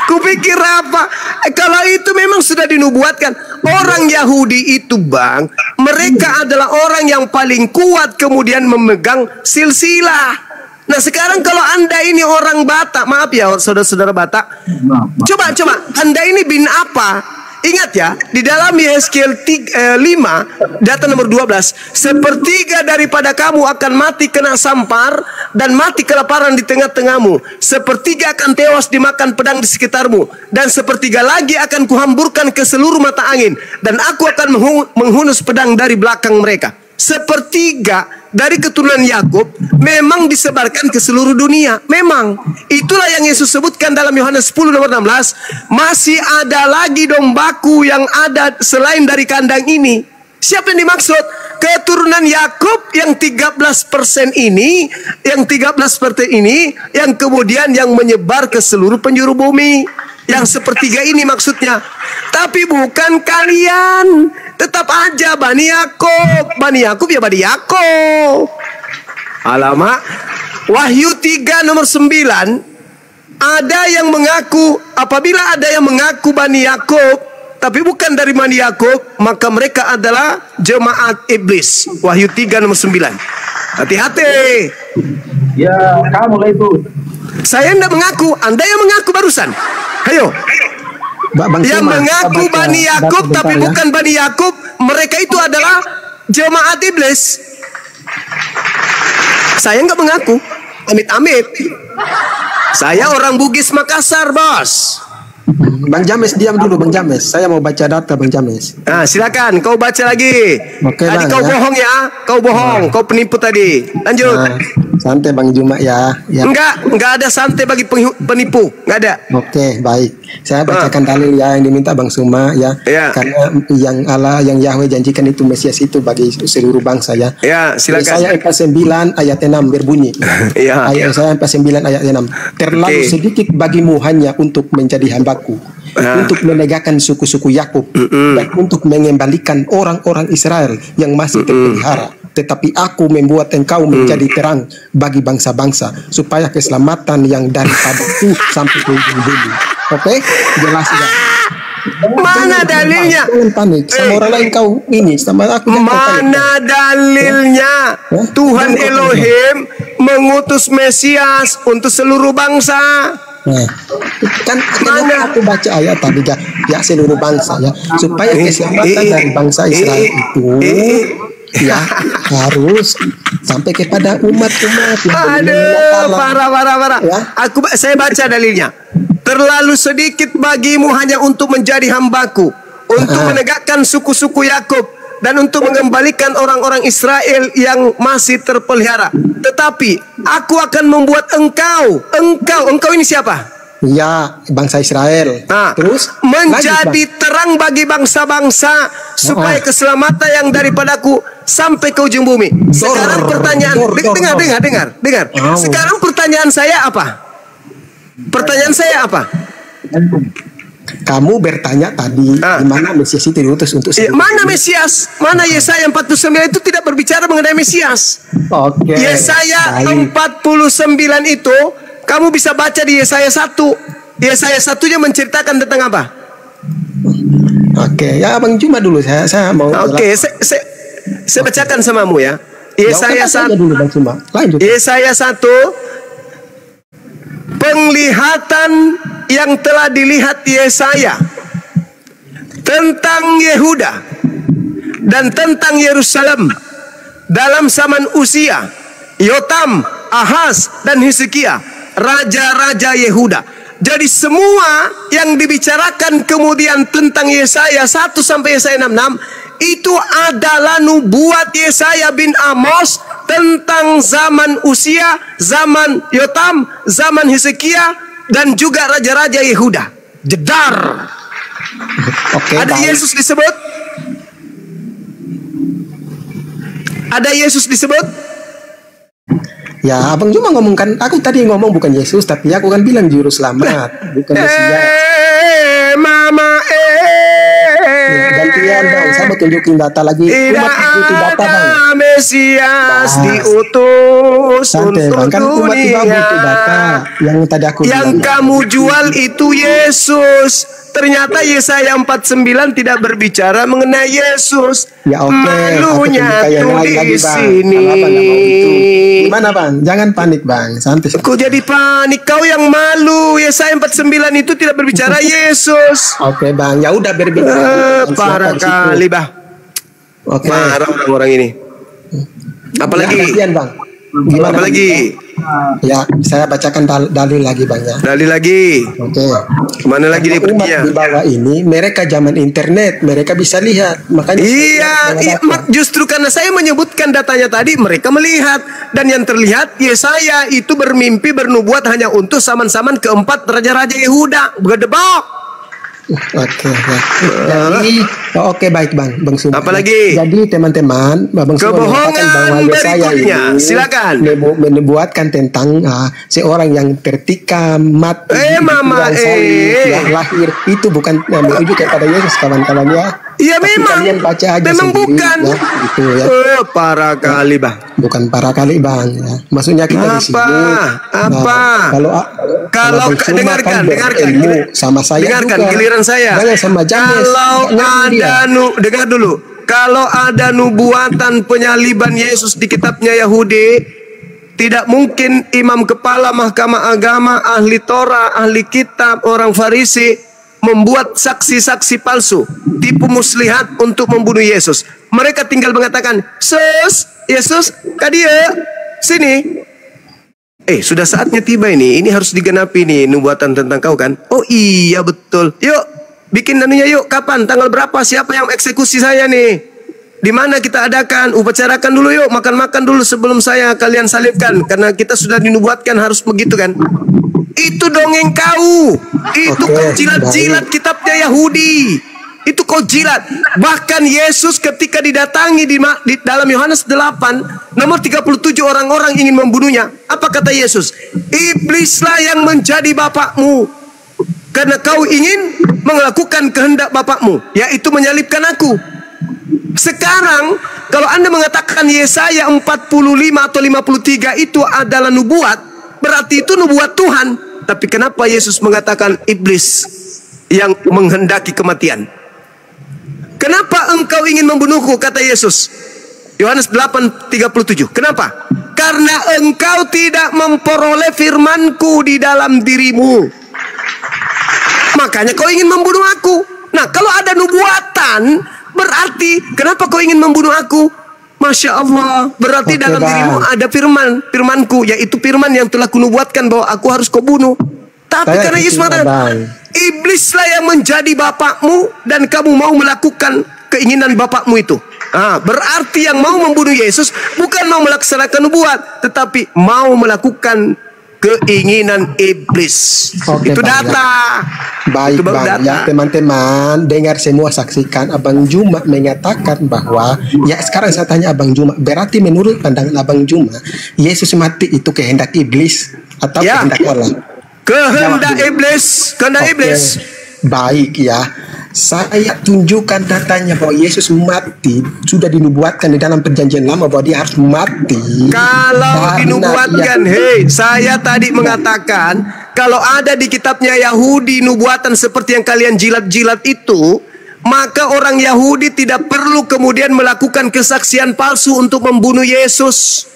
S1: Kupikir apa? Kalau itu memang sudah dinubuatkan. Orang Yahudi itu Bang, mereka adalah orang yang paling kuat kemudian memegang silsilah. Nah sekarang kalau Anda ini orang Batak, maaf ya saudara-saudara Batak, coba Anda ini bin apa? Ingat ya, di dalam Yeskel 5 data nomor 12, sepertiga daripada kamu akan mati kena sampar dan mati kelaparan di tengah-tengahmu. Sepertiga akan tewas dimakan pedang di sekitarmu, dan sepertiga lagi akan kuhamburkan ke seluruh mata angin, dan aku akan menghunus pedang dari belakang mereka. Sepertiga dari keturunan Yakub memang disebarkan ke seluruh dunia. Memang itulah yang Yesus sebutkan dalam Yohanes 10 nomor 16. Masih ada lagi dombaku yang ada selain dari kandang ini. Siapa yang dimaksud? Keturunan Yakub yang 13% ini, yang kemudian yang menyebar ke seluruh penjuru bumi. Yang sepertiga ini maksudnya. Tapi bukan kalian. Tetap aja Bani Yakub. Bani Yakub ya Bani Yakub. Alamak. Wahyu 3 nomor 9, ada yang mengaku, apabila ada yang mengaku Bani Yakub tapi bukan dari Bani Yakub, maka mereka adalah jemaat iblis. Wahyu 3 nomor 9. Hati-hati.
S2: Ya, kamu lah itu.
S1: Saya tidak mengaku, Anda yang mengaku barusan. Ayo.
S8: Bang
S1: Yang
S8: Suma,
S1: mengaku
S8: kita baca
S1: Bani Yakub
S8: data
S1: tapi
S8: bentar ya.
S1: bukan Bani Yakub, mereka itu adalah jemaat iblis. Saya nggak mengaku. Amit-amit. Saya orang Bugis Makassar, bos.
S8: Bang James, diam dulu Bang James. Saya mau baca data Bang James.
S1: Nah, silakan kau baca lagi.
S8: Oke,
S1: Tadi
S8: Bang,
S1: kau
S8: ya.
S1: bohong ya. Kau bohong, kau penipu tadi. Lanjut.
S8: Nah, santai Bang Juma ya.
S1: Enggak ada santai bagi penipu. Enggak ada.
S8: Oke, baik. Saya bacakan dalil ya yang diminta Bang Suma ya.
S1: Ya.
S8: Karena yang Allah, yang Yahweh janjikan itu Mesias itu bagi seluruh bangsa ya.
S1: Ya, silakan.
S8: Yesaya 49 ayat 6 berbunyi.
S1: Ya.
S8: Ayat Yesaya 49 ayat 6. Terlalu
S1: Oke.
S8: sedikit bagimu hanya untuk menjadi hambaku, untuk menegakkan suku-suku Yakub dan untuk mengembalikan orang-orang Israel yang masih terpelihara. Tetapi aku membuat engkau menjadi terang bagi bangsa-bangsa, supaya keselamatan yang daripadaku sampai ke ujung bumi. Oke, jelas ya.
S1: Mana dalilnya?
S8: Jangan panik. Sama orang lain kau ini, sama aku. jangan kau panik.
S1: Mana dalilnya? Tuhan Elohim mengutus Mesias untuk seluruh bangsa.
S8: Nah, kan aku baca ayat tadi ya seluruh bangsa ya, supaya keselamatan dari bangsa Israel itu ya harus sampai kepada umat-umat yang
S1: Aduh, parah.
S8: Ya.
S1: Saya baca dalilnya. Terlalu sedikit bagimu hanya untuk menjadi hambaku, untuk menegakkan suku-suku Yakub dan untuk mengembalikan orang-orang Israel yang masih terpelihara. Tetapi aku akan membuat engkau ini siapa?
S8: Ya, bangsa Israel.
S1: Nah,
S8: Terus
S1: menjadi
S8: lanjut,
S1: terang bagi bangsa-bangsa supaya keselamatan yang daripadaku sampai ke ujung bumi. Sekarang pertanyaan, dengar. Sekarang pertanyaan saya apa? Pertanyaan saya apa?
S8: Kamu bertanya tadi di mana Mesias itu diutus untuk
S1: Mana Mesias? Mana Yesaya 49 itu tidak berbicara mengenai Mesias.
S8: Oke.
S1: Yesaya 49 itu kamu bisa baca di Yesaya 1. Yesaya 1-nya menceritakan tentang apa?
S8: Oke, ya Bang Juma dulu saya mau.
S1: Oke, saya bacakan samamu ya. Yesaya 1
S8: dulu Bang Juma. Lanjut.
S1: Yesaya 1, penglihatan yang telah dilihat Yesaya tentang Yehuda dan tentang Yerusalem dalam zaman Usia, Yotam, Ahaz dan Hizkia, raja-raja Yehuda. Jadi semua yang dibicarakan kemudian tentang Yesaya 1 sampai Yesaya 66 itu adalah nubuat Yesaya bin Amos tentang zaman Usia, zaman Yotam, zaman Hizkia dan juga raja-raja Yehuda. Jedar.
S8: Oke,
S1: Ada
S8: baik.
S1: Yesus disebut? Ada Yesus disebut?
S8: Ya, Abang Juma ngomongkan, aku tadi ngomong bukan Yesus, tapi aku kan bilang juru selamat, bukan Mesias.
S1: Mama
S8: Gantian Bang, saya mau tunjukin data lagi.
S1: Tidak
S8: Umat butuh data Bang.
S1: ada Mesias
S8: Bang.
S1: diutus
S8: Santai
S1: untuk
S8: Bang, kan umat juga
S1: dunia.
S8: butuh data. Yang tadi aku
S1: Yang
S8: bilang.
S1: kamu jual itu Yesus. Ternyata Yesaya 49 tidak berbicara mengenai Yesus.
S8: Ya oke,
S1: Malunya
S8: aku tunjukkan yang
S1: tuh
S8: lain
S1: di
S8: lagi Bang.
S1: sini.
S8: Kalau Abang nggak mau gitu. Gimana Bang? Jangan panik Bang, santai.
S1: Kau jadi panik, kau yang malu. Yesaya 49 itu tidak berbicara Yesus.
S8: Oke Bang, ya udah berbicara.
S1: Parah kali, bah.
S8: Oke.
S1: Marah orang-orang ini. Apalagi?
S8: Ya, gantian, Bang. Gimana
S1: Apalagi?
S8: Ya, saya bacakan dalil lagi Bang ya.
S1: Dalil lagi.
S8: Oke.
S1: Kemana lagi dia
S8: Umat
S1: perginya?
S8: di bawah ini mereka zaman internet, mereka bisa lihat. Makanya
S1: Iya, justru karena saya menyebutkan datanya tadi, mereka melihat. Dan yang terlihat, Yesaya itu bermimpi bernubuat hanya untuk zaman-zaman keempat raja-raja Yehuda. Gedebok.
S8: Oke, ya. Jadi, oke baik Bang Suma.
S1: Apalagi?
S8: Jadi teman-teman, Bang Suma
S1: Kebohongan
S8: mengatakan bahwa Yesaya
S1: berikutnya.
S8: ini
S1: Silakan.
S8: menubuatkan tentang seorang yang tertikam mati di
S1: Mama,
S8: yang lahir itu bukan menuju kepada Yesus kawan-kawan ya.
S1: Iya memang.
S8: Kalian baca aja
S1: memang
S8: sendiri,
S1: bukan.
S8: Ya, gitu ya.
S1: Parah kali bang.
S8: Bukan parah kali bang. Ya. Maksudnya kita di sini.
S1: Apa? Kalau dengarkan
S8: ilmu sama saya.
S1: Dengarkan
S8: juga.
S1: giliran saya.
S8: Sama James.
S1: Kalau ada dengar dulu. Kalau ada nubuatan penyaliban Yesus di kitabnya Yahudi, tidak mungkin imam kepala mahkamah agama, ahli Torah, ahli kitab, orang Farisi membuat saksi-saksi palsu, tipu muslihat untuk membunuh Yesus. Mereka tinggal mengatakan, Yesus, kadia, sini. Sudah saatnya tiba ini harus digenapi nih nubuatan tentang kau kan? Oh iya betul. Yuk, bikin danunya yuk. Kapan? Tanggal berapa? Siapa yang eksekusi saya nih? Di mana kita adakan? Upacarakan dulu yuk. Makan-makan dulu sebelum kalian salibkan. Karena kita sudah dinubuatkan harus begitu kan? Itu dongeng kau. Itu kau jilat-jilat kitabnya Yahudi. Itu kau jilat. Bahkan Yesus ketika didatangi di dalam Yohanes 8 nomor 37 orang-orang ingin membunuhnya. Apa kata Yesus? Iblislah yang menjadi bapakmu, karena kau ingin melakukan kehendak bapakmu, yaitu menyalibkan aku. Sekarang kalau Anda mengatakan Yesaya 45 atau 53 itu adalah nubuat, berarti itu nubuat Tuhan. Tapi kenapa Yesus mengatakan iblis yang menghendaki kematian? Kenapa engkau ingin membunuhku, kata Yesus. Yohanes 8:37. Kenapa? Karena engkau tidak memperoleh firmanku di dalam dirimu, makanya kau ingin membunuh aku. Nah, kalau ada nubuatan, berarti kenapa kau ingin membunuh aku? Masya Allah, berarti dalam dirimu ada firmanku, yaitu firman yang telah kunubuatkan bahwa aku harus kau bunuh. Tapi karena Yesus mengatakan, iblislah yang menjadi bapakmu dan kamu mau melakukan keinginan bapakmu itu. Berarti yang mau membunuh Yesus bukan mau melaksanakan nubuat, tetapi mau melakukan keinginan iblis. Itu data.
S8: Baik bang, ya teman-teman dengar semua, saksikan Abang Juma mengatakan bahwa, ya sekarang saya tanya Abang Juma, berarti menurut pandangan Abang Juma Yesus mati itu kehendak iblis atau kehendak Allah?
S1: Kehendak iblis, iblis.
S8: Baik ya, saya tunjukkan datanya bahwa Yesus mati sudah dinubuatkan di dalam perjanjian lama bahwa dia harus mati.
S1: Kalau dinubuatkan, saya tadi mengatakan kalau ada di kitabnya Yahudi nubuatan seperti yang kalian jilat-jilat itu, maka orang Yahudi tidak perlu kemudian melakukan kesaksian palsu untuk membunuh Yesus.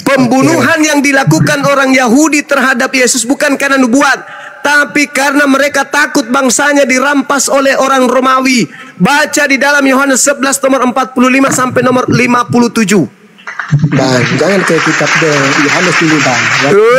S1: Pembunuhan yang dilakukan orang Yahudi terhadap Yesus bukan karena nubuat, tapi karena mereka takut bangsanya dirampas oleh orang Romawi. Baca di dalam Yohanes 11 nomor 45 sampai nomor 57.
S8: Bang, jangan ke kitab Yohanes dulu bang.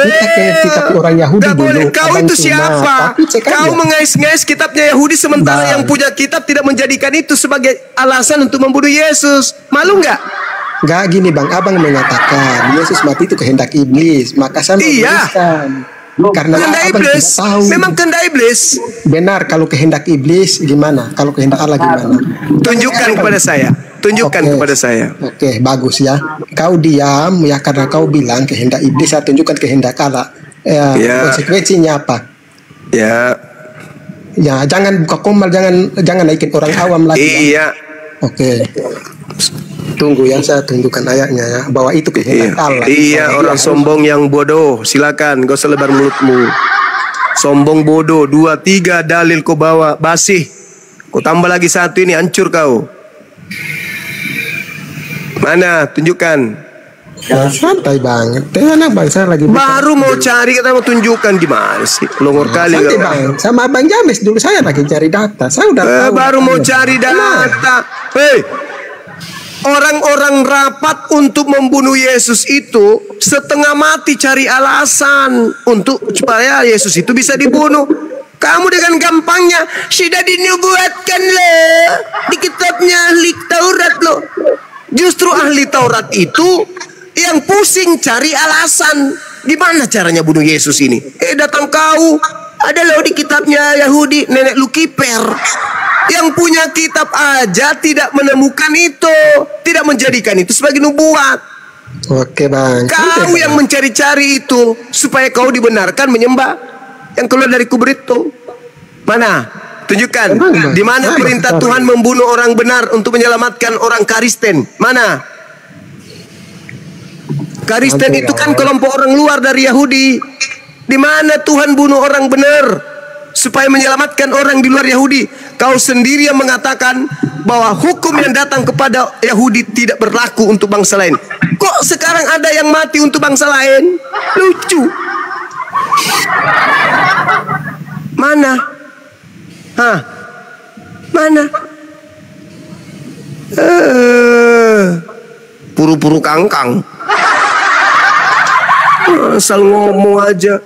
S8: Kita ke kitab orang Yahudi dulu.
S1: Kau itu siapa? Kau mengais-ngais kitabnya Yahudi sementara yang punya kitab tidak menjadikan itu sebagai alasan untuk membunuh Yesus. Malu nggak?
S8: Gak gini bang, abang mengatakan Yesus mati itu kehendak iblis, maka saya menuliskan. Karena
S1: kehendak iblis, memang kehendak iblis.
S8: Benar, kalau kehendak iblis gimana? Kalau kehendak Allah gimana?
S1: Tunjukkan kepada saya. Kepada saya.
S8: Oke, bagus ya. Kau diam ya karena kau bilang kehendak iblis, saya tunjukkan kehendak Allah. Konsekuensinya apa? Ya, jangan buka komal, jangan naikin orang awam lagi.
S1: Iya.
S8: Oke. Tunggu ya, saya tunjukkan ayatnya ya, bahwa itu kehendak Allah.
S1: Iya, orang sombong yang bodoh, silakan gak usah lebar mulutmu. Sombong bodoh, 2, 3 dalil kau bawa basih. Kau tambah lagi 1 ini, hancur kau. Mana? Tunjukkan.
S8: Ya, santai banget. Tenang bang, saya lagi
S1: baru mau cari, kita mau tunjukkan gimana sih? Longor kali
S8: santai bang, sama Bang James dulu saya lagi cari data. Saya udah tahu.
S1: Baru mau cari data. Orang-orang rapat untuk membunuh Yesus itu setengah mati cari alasan untuk supaya Yesus itu bisa dibunuh. Kamu dengan gampangnya sudah dinubuatkan loh di kitabnya ahli Taurat loh. Justru ahli Taurat itu yang pusing cari alasan gimana caranya bunuh Yesus ini. Datang kau, ada loh di kitabnya Yahudi, nenek lu kiper. Yang punya kitab aja tidak menemukan itu, tidak menjadikan itu sebagai nubuat.
S8: Oke bang.
S1: Kau yang mencari-cari itu supaya kau dibenarkan menyembah yang keluar dari kubur itu. Mana? Tunjukkan di mana perintah Tuhan membunuh orang benar untuk menyelamatkan orang Kristen. Mana? Kristen itu kan kelompok orang luar dari Yahudi. Di mana Tuhan bunuh orang benar supaya menyelamatkan orang di luar Yahudi? Kau sendiri yang mengatakan bahwa hukum yang datang kepada Yahudi tidak berlaku untuk bangsa lain. Kok sekarang ada yang mati untuk bangsa lain? Lucu. Mana? Hah? Mana? Puru-puru kangkang. Asal ngomong aja.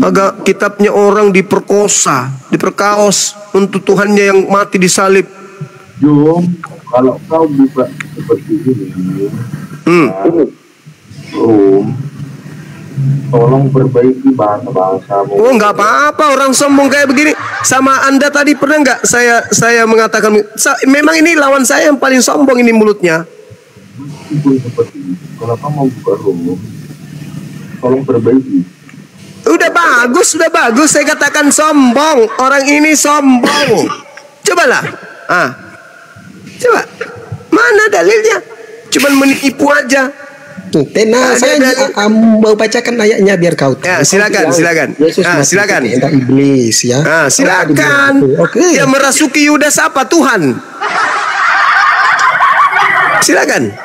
S1: Agak kitabnya orang diperkosa, diperkaos untuk Tuhannya yang mati disalib.
S2: Jom, kalau kau buka seperti ini, tolong perbaiki bahasa-bahasamu.
S1: Oh, nggak apa-apa orang sombong kayak begini. Sama Anda tadi pernah nggak saya mengatakan, memang ini lawan saya yang paling sombong ini mulutnya.
S2: Meskipun seperti itu, kalau kau mau buka room, tolong perbaiki.
S1: Udah bagus. Saya katakan sombong. Orang ini sombong. Cobalah. Coba. Mana dalilnya? Cuman menipu aja.
S8: Tenang, saya mau bacakan ayatnya biar kau tahu.
S1: Ya, silakan. Silakan.
S8: Iblis ya.
S1: Silakan.
S8: Oke.
S1: Yang merasuki Yudas apa? Tuhan. Silakan.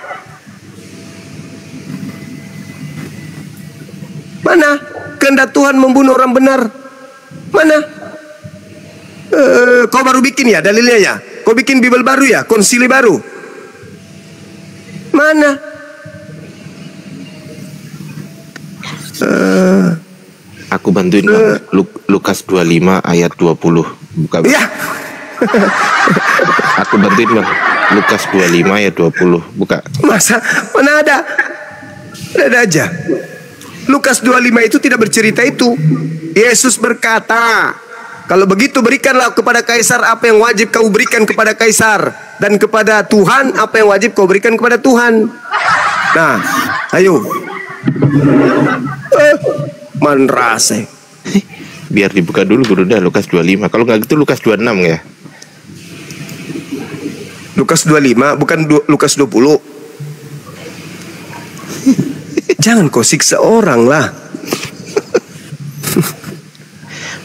S1: Mana? Kehendak Tuhan membunuh orang benar. Mana? Kau baru bikin ya dalilnya ya? Kau bikin Bible baru ya? Konsili baru? Mana?
S5: Aku bantuin Bang. Lukas 25 ayat 20. Buka Bang.
S1: Ya.
S5: Aku bantuin Bang. Lukas 25 ayat 20. Buka.
S1: Masa? Mana ada? Ada aja. Lukas 25 itu tidak bercerita itu. Yesus berkata, kalau begitu berikanlah kepada Kaisar apa yang wajib kau berikan kepada Kaisar, dan kepada Tuhan apa yang wajib kau berikan kepada Tuhan. Nah, ayo. Manrase.
S5: Biar dibuka dulu Bro dah Lukas 25. Kalau nggak gitu Lukas 26 ya.
S1: Lukas 25 bukan Lukas 20. Jangan kau siksa orang lah.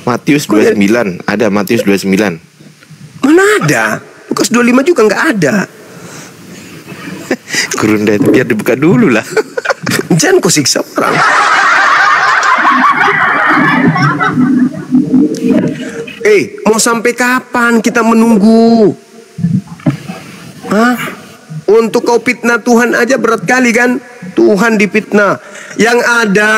S5: Matius 29. Ada Matius 29.
S1: Mana ada? Lukas 25 juga nggak ada.
S5: Kurunda itu biar dibuka dulu lah.
S1: Jangan kau siksa orang. Mau sampai kapan kita menunggu? Hah? Untuk kau fitnah Tuhan aja berat kali kan? Tuhan difitnah. Yang ada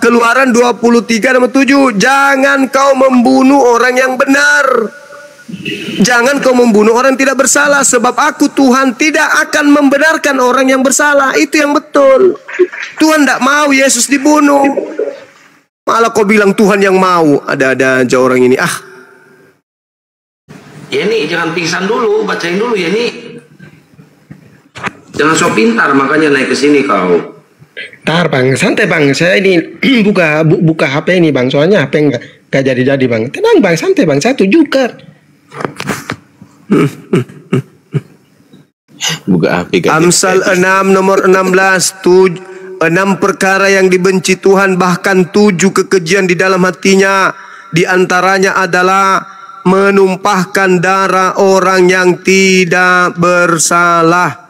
S1: Keluaran 23 nomor 7. Jangan kau membunuh orang yang benar. Jangan kau membunuh orang yang tidak bersalah, sebab aku Tuhan tidak akan membenarkan orang yang bersalah. Itu yang betul. Tuhan tidak mau Yesus dibunuh. Malah kau bilang Tuhan yang mau. Ada-ada aja orang ini.
S7: Yeni, jangan pingsan dulu, bacain dulu Yeni. Jangan sok pintar, makanya naik ke sini kau.
S9: Tar Bang, santai Bang. Saya ini buka HP ini Bang. Soalnya HP nggak jadi Bang. Tenang Bang, santai Bang. Saya juga.
S5: Buka HP kan.
S1: Amsal 6 nomor 16. 6 perkara yang dibenci Tuhan, bahkan 7 kekejian di dalam hatinya. Di antaranya adalah menumpahkan darah orang yang tidak bersalah.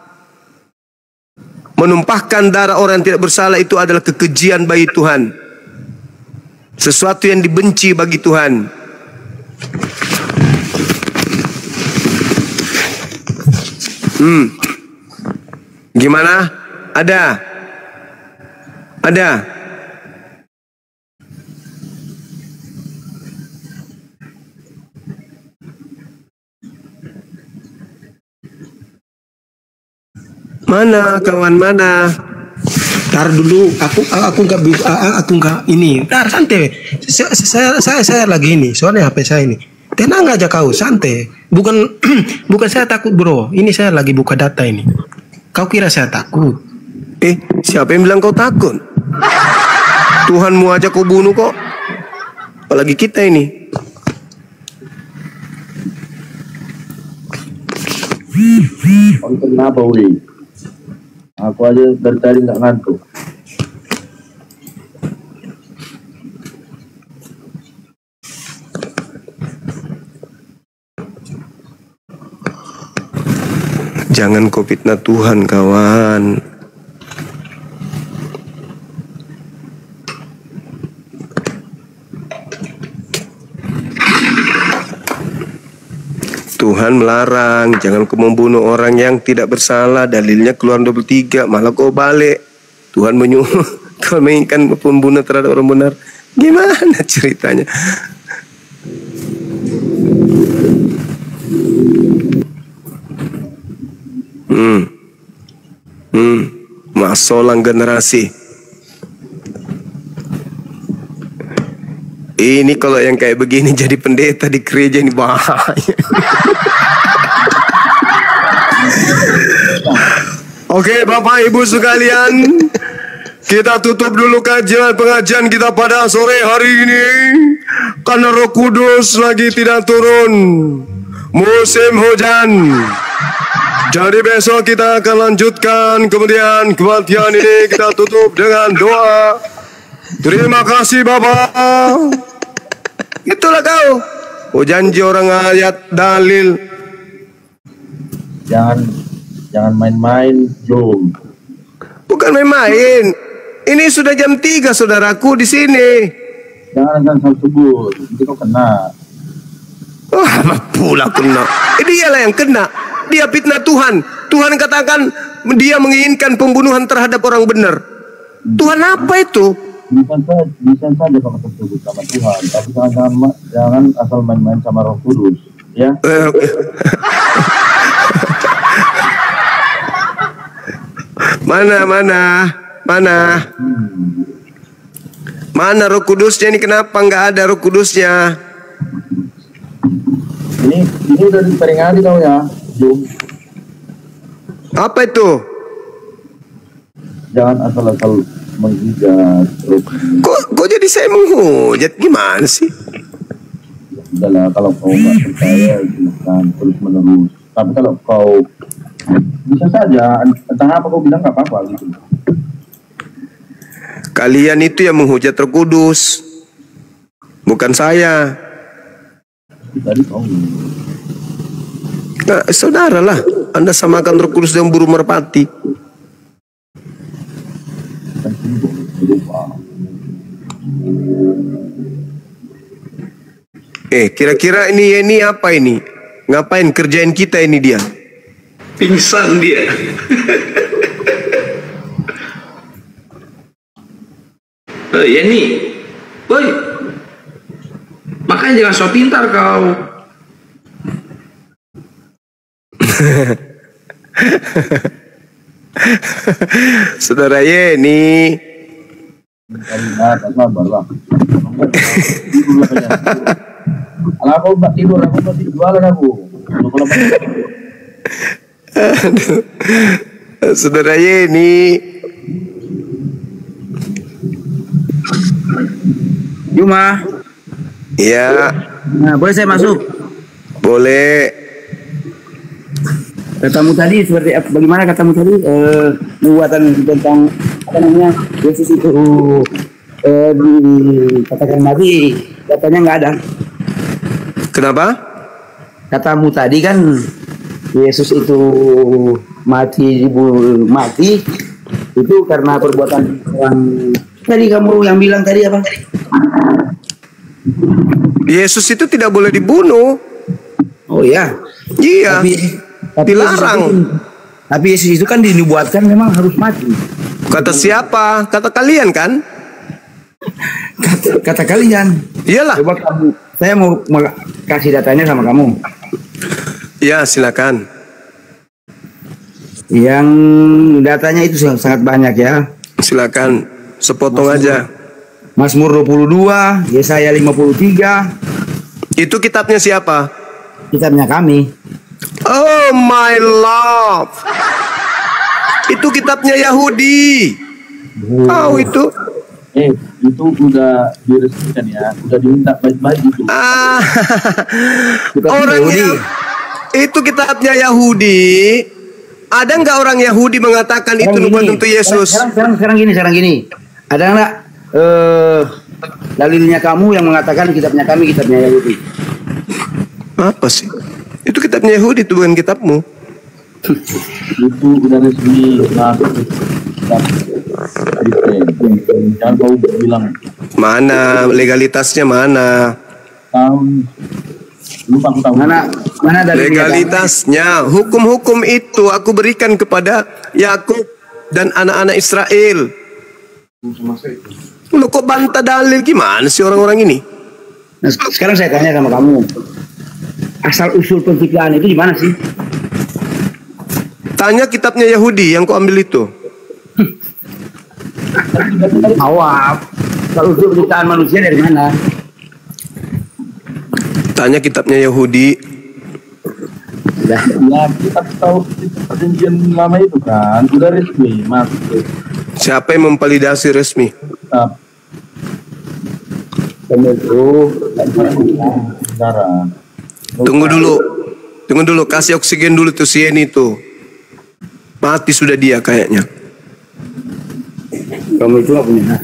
S1: Menumpahkan darah orang yang tidak bersalah itu adalah kekejian bagi Tuhan. Sesuatu yang dibenci bagi Tuhan. Gimana? Ada? Mana kawan, mana?
S9: Tar dulu, aku nggak ini. Tar santai. Saya lagi ini. Soalnya HP saya ini. Tenang aja kau, santai. Bukan saya takut bro. Ini saya lagi buka data ini. Kau kira saya takut?
S1: Siapa yang bilang kau takut? Tuhanmu aja kau bunuh kok. Apalagi kita ini.
S2: Konten apa weh? Aku aja dari tadi nggak ngantuk.
S1: Jangan kau fitnah Tuhan, kawan. Tuhan melarang, jangan kau membunuh orang yang tidak bersalah. Dalilnya Keluaran 23, malah kau balik. Tuhan menyuruh kau menginginkan pembunuh terhadap orang benar. Gimana ceritanya? Masolang generasi. Ini kalau yang kayak begini jadi pendeta di gereja ini bahaya. Oke, Bapak Ibu sekalian, kita tutup dulu pengajian kita pada sore hari ini karena Roh Kudus lagi tidak turun, musim hujan. Jadi besok kita akan lanjutkan, kemudian kebaktian ini kita tutup dengan doa. Terima kasih Bapak. Itulah kau. Oh, janji orang ayat dalil.
S2: Jangan main-main, Jom.
S1: Bukan main-main. Ini sudah jam 3 saudaraku di sini.
S2: Jangan asal sebut, nanti kau kena.
S1: Pula kena. Dialah yang kena. Dia fitnah Tuhan. Tuhan katakan dia menginginkan pembunuhan terhadap orang benar. Tuhan apa itu?
S2: Bisa saja kau tersebut sama Tuhan, tapi jangan asal main-main sama Roh Kudus, ya.
S1: Mana Roh Kudusnya ini? Kenapa nggak ada Roh Kudusnya?
S2: Ini udah diperingati kau ya, Jum.
S1: Apa itu?
S2: Jangan asal-asal menghujat.
S1: Kok jadi saya menghujat? Gimana sih?
S2: Udahlah, kalau kau nggak percaya silakan terus menerus. Tapi kalau kau bisa saja, entah apa kau bilang nggak apa-apa gitu.
S1: Kalian itu yang menghujat Roh Kudus, bukan saya.
S2: Tadi kau.
S1: Nah, saudara lah, Anda samakan Roh Kudus dengan burung merpati. Kira-kira ini apa ini? Ngapain kerjain kita ini dia?
S7: Pingsan dia. Ya nih, boy. Makanya jangan sok pintar kau.
S1: Saudara Yeni.
S2: Sabarlah. Kalau aku mbak tidur, aku pasti jualan aku.
S1: Aduh. Saudara Yeni.
S10: Juma.
S1: Ya.
S10: Nah, boleh saya masuk?
S1: Boleh.
S10: Katamu tadi seperti apa? Bagaimana katamu tadi? Nubuatan tentang apa namanya? Yesus itu dikatakan mati, katanya nggak ada.
S1: Kenapa?
S10: Katamu tadi kan Yesus itu mati itu karena perbuatan orang. Tadi kamu yang bilang tadi apa?
S1: Yesus itu tidak boleh dibunuh.
S10: Oh ya.
S1: Iya.
S10: Tapi
S1: dilarang.
S10: Tapi Yesus itu kan dinubuatkan memang harus mati.
S1: Kata siapa? Kata kalian kan?
S10: Kata kalian.
S1: Iyalah.
S10: Coba kamu, saya mau kasih datanya sama kamu.
S1: Ya, silakan.
S10: Yang datanya itu sangat banyak ya.
S1: Silakan, sepotong aja.
S10: Mazmur 22, Yesaya 53.
S1: Itu kitabnya siapa?
S10: Kitabnya kami.
S1: Oh my love. Itu kitabnya Yahudi. Tahu itu?
S2: Itu udah diresmikan ya, udah diminta baik-baik itu.
S1: Itu kitabnya Yahudi. Ada nggak orang Yahudi mengatakan itu nubuat untuk Yesus?
S10: Sekarang gini. Ada nggak dalilnya kamu yang mengatakan kitabnya kami kitabnya Yahudi?
S1: Apa sih? Itu kitabnya Yahudi, itu bukan kitabmu.
S2: Itu udah resmi jangan kau bilang
S1: mana legalitasnya, mana
S10: mana
S1: legalitasnya. Hukum-hukum itu aku berikan kepada Yakub dan anak-anak Israel. Lu kok bantah dalil, gimana sih orang-orang ini?
S10: Nah, sekarang saya tanya sama kamu, asal usul penciptaan itu di mana sih?
S1: Tanya kitabnya Yahudi yang kau ambil itu.
S10: Awap, asal usul penciptaan manusia dari mana?
S1: Tanya kitabnya Yahudi.
S2: Ya, kita tahu perjanjian lama itu kan udah resmi, Mas.
S1: Siapa yang memvalidasi resmi? Tunggu dulu, kasih oksigen dulu tuh si Eni tuh. Mati sudah dia kayaknya.
S10: Kamu itu apa punya?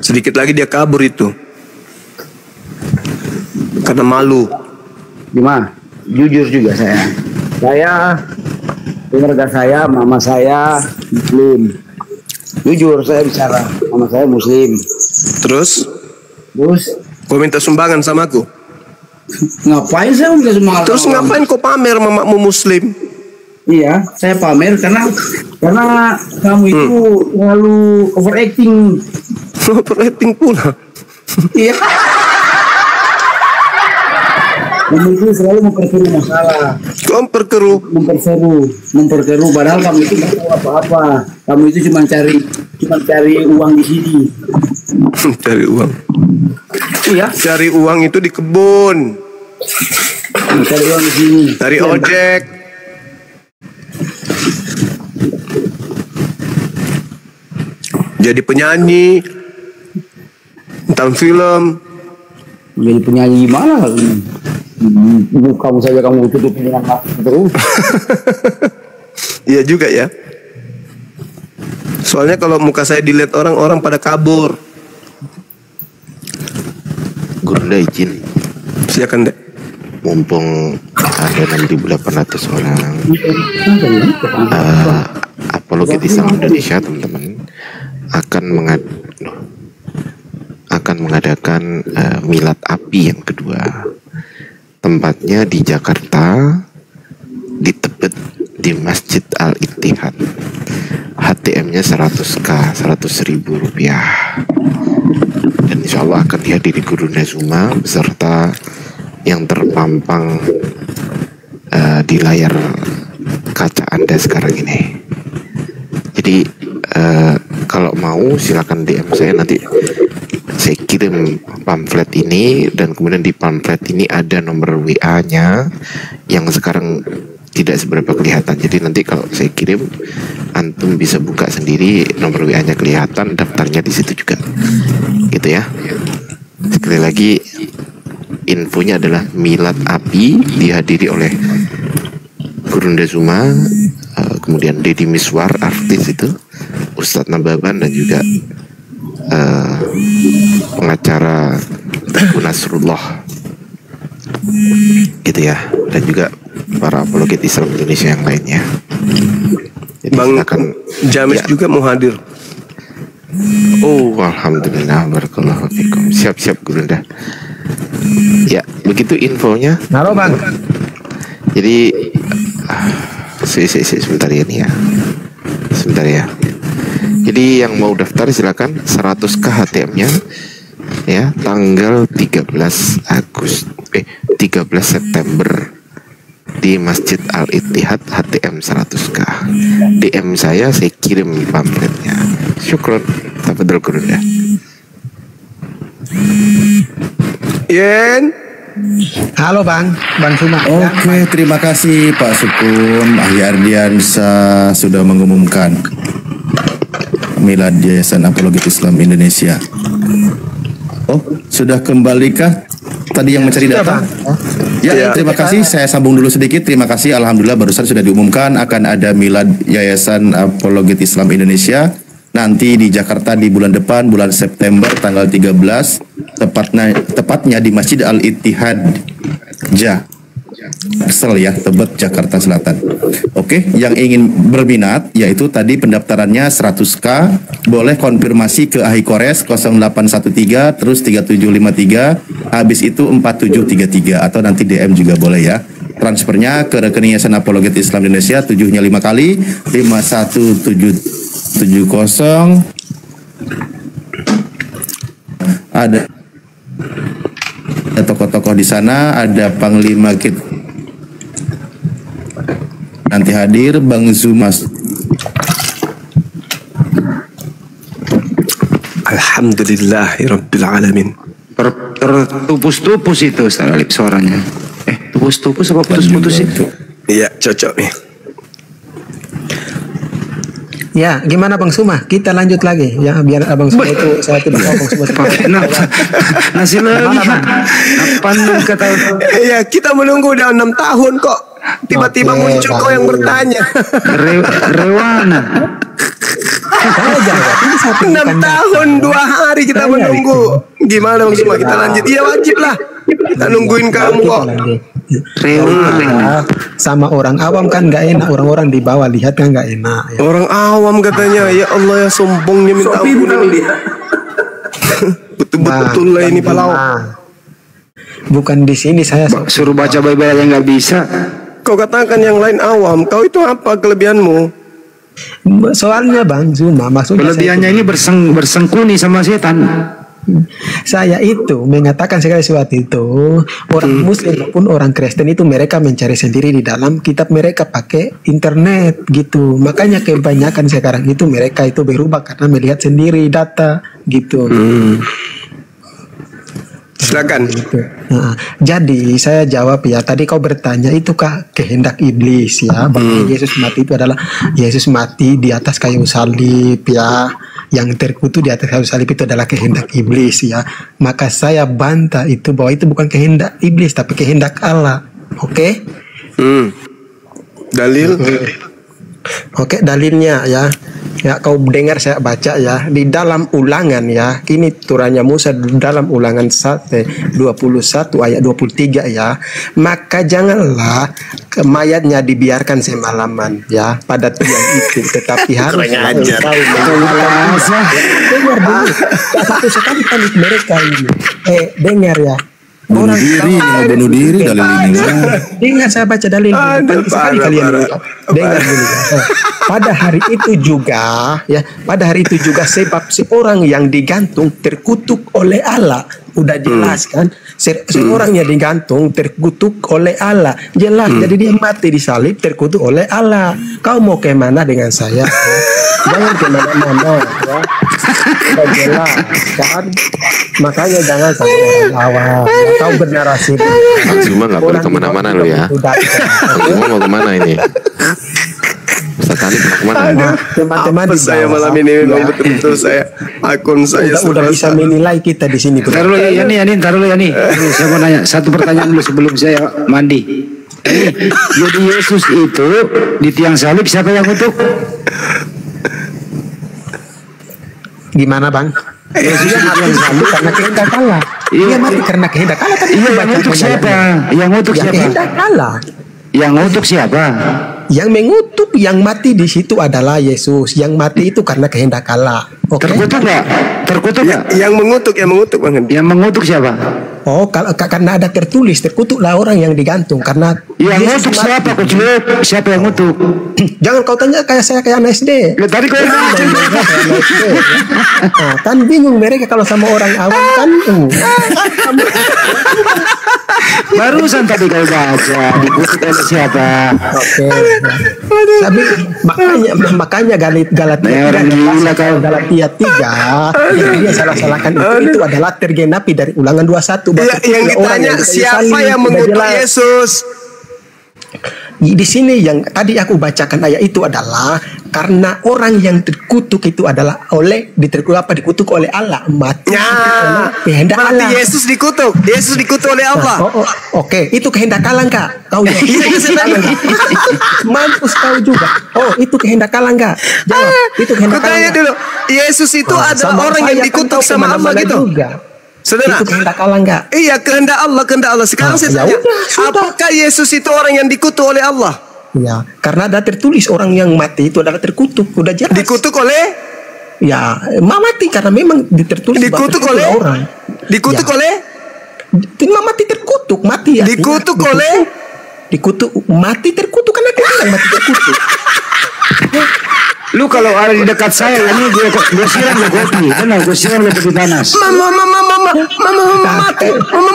S1: Sedikit lagi dia kabur itu. Karena malu.
S10: Gimana? Jujur juga saya. Keluarga saya, mama saya Muslim. Jujur saya bicara, mama saya Muslim.
S1: Terus? Kau minta sumbangan sama aku?
S10: Ngapain saya minta sumbangan?
S1: Terus ngapain kau pamer mamamu Muslim?
S10: Iya, saya pamer karena kamu itu terlalu overacting.
S1: Overacting pula.
S10: Iya. Kamu itu selalu memperkeruh masalah. Memperkeruh. Padahal kamu itu nggak tahu apa-apa. Kamu itu cuma cari uang di sini.
S1: Cari uang.
S10: Iya.
S1: Cari uang itu di kebun.
S10: Cari uang di sini.
S1: Cari ojek. Jadi penyanyi. Tentang film.
S10: Jadi penyanyi gimana? Kamu saja kamu tutup dengan terus.
S1: Iya juga ya. Soalnya kalau muka saya dilihat orang pada kabur.
S5: Gurunda izin.
S1: Silakan dek.
S5: Mumpung ada 6.800 orang apologet Islam Indonesia, teman-teman akan mengadakan milad api yang kedua. Tempatnya di Jakarta, di Tebet, di Masjid Al-Ittihad. HTM-nya 100.000 rupiah. Dan insya Allah akan dihadiri Guru Nezuma beserta yang terpampang di layar kaca Anda sekarang ini. Jadi kalau mau silakan DM saya, nanti saya kirim pamflet ini, dan kemudian di pamflet ini ada nomor WA-nya yang sekarang tidak seberapa kelihatan. Jadi nanti kalau saya kirim, antum bisa buka sendiri, nomor WA-nya kelihatan, daftarnya di situ juga. Gitu ya. Sekali lagi, infonya adalah milad api dihadiri oleh Gurunda Zuma, kemudian Deddy Miswar artis itu, Ustadz Nababan, dan juga pengacara Nasrullah gitu ya, dan juga para apologet Islam Indonesia yang lainnya. Jadi
S1: Bang James
S5: ya.
S1: juga mau hadir.
S5: Oh, alhamdulillah, barakallahu fikum. Siap-siap Gurunda. Ya, begitu infonya.
S9: Halo Bang.
S5: Jadi sebentar ya nih ya. Sebentar ya. Jadi yang mau daftar silakan, 100.000 HTM-nya ya, tanggal 13 September di Masjid Al-Ittihad, HTM 100.000. DM saya kirim pamfletnya. Syukron. Tafadhol Gurunda.
S1: Yen.
S9: Halo Bang Suma.
S4: Oke, terima kasih Pak Sukun. Ahli Ardiansa sudah mengumumkan Milad Yayasan Apologet Islam Indonesia. Oh, sudah kembalikah tadi yang mencari data? Ya, terima kasih. Saya sambung dulu sedikit. Terima kasih. Alhamdulillah barusan sudah diumumkan akan ada Milad Yayasan Apologet Islam Indonesia nanti di Jakarta di bulan depan, bulan September tanggal 13, tepatnya di Masjid Al-Ittihad Kesel ya, Tebet, Jakarta Selatan. Oke, yang ingin berminat yaitu tadi pendaftarannya 100k, boleh konfirmasi ke Ahikores 0813 terus 3753, habis itu 4733 atau nanti DM juga boleh ya. Transfernya ke rekening Yayasan Apologet Islam Indonesia 7-nya 5 kali 51770. Ada tokoh-tokoh di sana, ada Panglima kita nanti hadir, Bang Zumas.
S1: Alhamdulillahirabbil alamin.
S11: Tertupus-tupus itu Alip suaranya. Tupus-tupus apa putus-putus itu?
S1: Iya, cocok nih.
S9: Ya, gimana Bang Suma? Kita lanjut lagi ya, biar Abang Suma itu saya tidak Bang Suma.
S11: Nasi lagi. Apaan kata?
S1: Ya, kita menunggu udah 6 tahun kok. Tiba-tiba muncul kau yang bertanya.
S11: Rewana.
S1: 6 tahun 2 hari kita menunggu. Gimana Bang Suma? Kita lanjut. Iya, wajib lah. Kita nungguin kamu kok.
S9: Sama orang awam kan nggak enak, orang-orang di bawah lihat kan nggak enak ya.
S1: Orang awam katanya, ya Allah ya sombongnya minta ampun ini. Betul-betul lah ini palau.
S9: Bukan di sini saya
S11: suruh baca Bible yang nggak bisa.
S1: Kau katakan yang lain awam, kau itu apa kelebihanmu?
S9: Soalnya Bang Zuma, maksudnya
S11: kelebihannya ini bersengkuni sama setan.
S9: Saya itu mengatakan sekali sesuatu itu, orang Muslim maupun orang Kristen itu mereka mencari sendiri di dalam kitab mereka pakai internet gitu. Makanya kebanyakan sekarang itu mereka itu berubah karena melihat sendiri data gitu.
S1: Silakan.
S9: Nah, jadi saya jawab ya, tadi kau bertanya itukah kehendak iblis ya, bahwa Yesus mati itu adalah Yesus mati di atas kayu salib ya, yang terkutuk di atas kayu salib itu adalah kehendak iblis ya. Maka saya bantah itu bahwa itu bukan kehendak iblis tapi kehendak Allah. Oke?
S1: Dalil?
S9: Oke, dalilnya ya. Ya, kau dengar saya baca ya di dalam Ulangan ya. Ini turanya Musa di dalam Ulangan 21 ayat 23 ya. Maka janganlah mayatnya dibiarkan semalaman ya pada tiang itu, tetapi harus tahu dengar dulu. Satu sekali kali mereka ini. Dengar ya.
S4: Bunuh diri dalil ini.
S9: Dengar saya baca dalil sekali kalian dengar dulu. Pada hari itu juga ya, pada hari itu juga sebab seorang yang digantung terkutuk oleh Allah. Udah jelas kan? Seorang yang digantung terkutuk oleh Allah. Jelas. Jadi dia mati di salib terkutuk oleh Allah. Kau mau kemana dengan saya? Jangan kemana-mana ya. Udah jelas kan? Makanya jangan sampai awal. Kau bernarasi.
S5: Cuma nggak boleh kemana-mana lo ya. Cuma mau kemana ini? Sekali kemana?
S9: Teman-teman di
S1: saya malam ini memang betul-betul saya akun saya
S9: sudah bisa menilai kita di sini.
S11: Taruh dulu ya nih. Saya mau nanya satu pertanyaan dulu sebelum saya mandi. Jadi Yesus itu di tiang salib siapa yang ngutuk?
S9: Gimana Bang? Yesus yang mati karena kehendak Allah. Dia mati karena kehendak Allah.
S11: Iya, yang ngutuk siapa? Yang ngutuk siapa?
S9: Kehendak Allah.
S11: Yang ngutuk siapa?
S9: Yang mengutuk, yang mati di situ adalah Yesus. Yang mati itu karena kehendak Allah. Okay?
S11: Terkutuk nggak? Terkutuk nggak?
S1: Yang mengutuk Bang.
S11: Yang mengutuk siapa?
S9: Oh, karena ada tertulis, terkutuklah orang yang digantung karena
S11: yang ngutuk siapa? Siapa yang ngutuk?
S9: Jangan kau tanya kayak saya kayak anak SD.
S11: Ya, tadi kau
S9: kan bingung mereka kalau sama orang awam kan.
S11: Barusan tadi kau baca dikutuk oleh siapa?
S9: Oke. Tapi makanya Galatia 3 yang dia salah-salahkan itu adalah tergenapi dari Ulangan 21.
S1: Yang ditanya siapa yang mengutuk Yesus?
S9: Di sini yang tadi aku bacakan ayat itu adalah Karena orang yang dikutuk itu adalah dikutuk oleh Allah, mati oleh kehendak Allah.
S1: Yesus dikutuk oleh Allah.
S9: Oke, itu kehendak Allah enggak? Kau jawab. Mampus kau juga. Itu kehendak Allah enggak? Jawab. Itu kehendak Allah.
S1: Kutanya dulu, Yesus itu adalah orang yang dikutuk sama Allah gitu. Saudara,
S9: itu kehendak Allah enggak?
S1: Iya, kehendak Allah. Sekarang saya tanya, apakah Yesus itu orang yang dikutuk oleh Allah?
S9: Ya, karena ada tertulis orang yang mati itu adalah terkutuk, udah jelas.
S1: Dikutuk oleh?
S9: Ya, mati karena memang tertulis
S1: dikutuk oleh orang. Dikutuk oleh?
S9: Mati terkutuk, mati ya.
S1: Dikutuk oleh?
S9: Dikutuk, mati terkutuk karena dia bilang mati terkutuk.
S11: Lu kalau ada di dekat saya ini gue siram lo kopi, benar gue siram lo kopi panas.
S1: Mama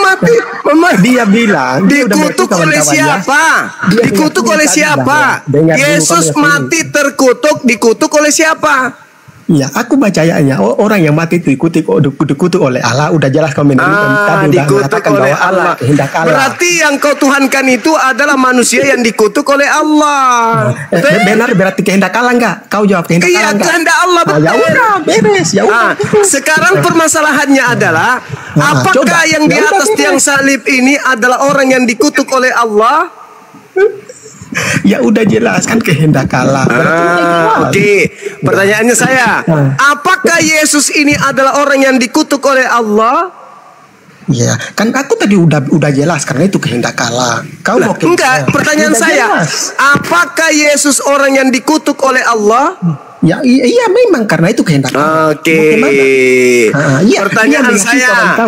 S1: mati.
S9: Dia bilang
S1: dikutuk oleh siapa? Dikutuk oleh siapa? Yesus mati terkutuk, dikutuk oleh siapa?
S9: Iya, aku baca ayatnya. Orang yang mati itu dikutuk oleh Allah. Udah jelas kau tadi
S1: dikutuk oleh Allah. Berarti yang kau tuhankan itu adalah manusia yang dikutuk oleh Allah.
S9: Benar, berarti kehendak Allah enggak? Kau jawab kehendak Allah enggak?
S1: Iya, kehendak Allah betul.
S9: Ya udah, beres. Ya udah.
S1: Sekarang permasalahannya adalah apakah yang di atas tiang salib ini adalah orang yang dikutuk oleh Allah?
S9: Ya udah jelas kan kehendak Allah.
S1: Oke. Pertanyaannya saya, apakah Yesus ini adalah orang yang dikutuk oleh Allah?
S9: Ya, kan aku tadi udah jelas karena itu kehendak Allah. Kau mau
S1: enggak? Pertanyaan saya, apakah Yesus orang yang dikutuk oleh Allah?
S9: Ya iya memang karena itu kehendak Allah.
S1: Oke. Pertanyaan saya,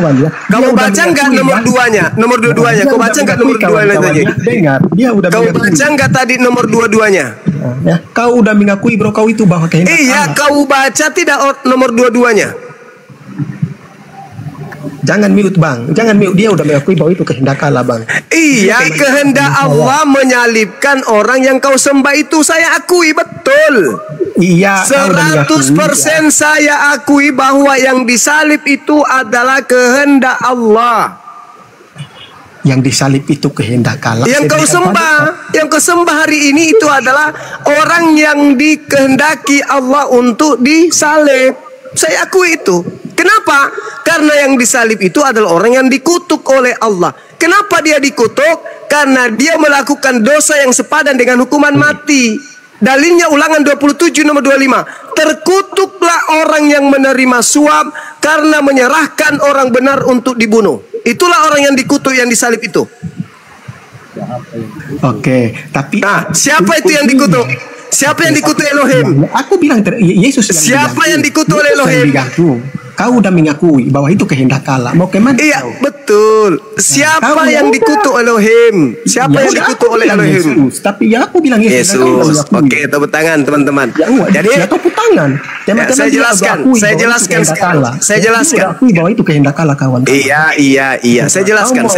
S1: kamu baca nggak nomor 2-nya? Nomor 2-nya, kau baca nggak nomor 2-nya tadi?
S9: Dengar, dia udah.
S1: Kau baca nggak tadi nomor 2-2-nya?
S9: Ya, kau udah mengakui bro kau itu bahwa kehendak Allah.
S1: Iya, kau baca tidak nomor 2-2-nya?
S9: Jangan mute bang, jangan mute, dia udah mengakui bahwa itu kehendak Allah bang.
S1: Iya, kehendak Allah menyalibkan orang yang kau sembah itu saya akui betul.
S9: Iya,
S1: 100% saya akui bahwa yang disalib itu adalah kehendak Allah.
S9: Yang disalib itu kehendak Allah.
S1: Yang kau sembah hari ini itu adalah orang yang dikehendaki Allah untuk disalib. Saya akui itu. Kenapa? Karena yang disalib itu adalah orang yang dikutuk oleh Allah. Kenapa dia dikutuk? Karena dia melakukan dosa yang sepadan dengan hukuman mati. Dalilnya Ulangan 27 nomor 25. Terkutuklah orang yang menerima suap karena menyerahkan orang benar untuk dibunuh. Itulah orang yang dikutuk, yang disalib itu.
S9: Oke, tapi
S1: siapa itu yang dikutuk? Siapa yang dikutuk Elohim?
S9: Aku bilang Yesus.
S1: Siapa yang dikutuk oleh Elohim?
S9: Kau udah mengakui bahwa itu kehendak Allah. Mau kemana?
S1: Iya, betul. Siapa yang dikutuk Elohim? Siapa yang dikutuk oleh Elohim?
S9: Tapi ya aku bilang
S1: Yesus. Oke, tepuk tangan teman-teman.
S9: Jadi tepuk tangan.
S1: Saya jelaskan sekarang. Saya jelaskan.
S9: Bahwa itu kehendak Allah kawan.
S1: Iya. Saya jelaskan.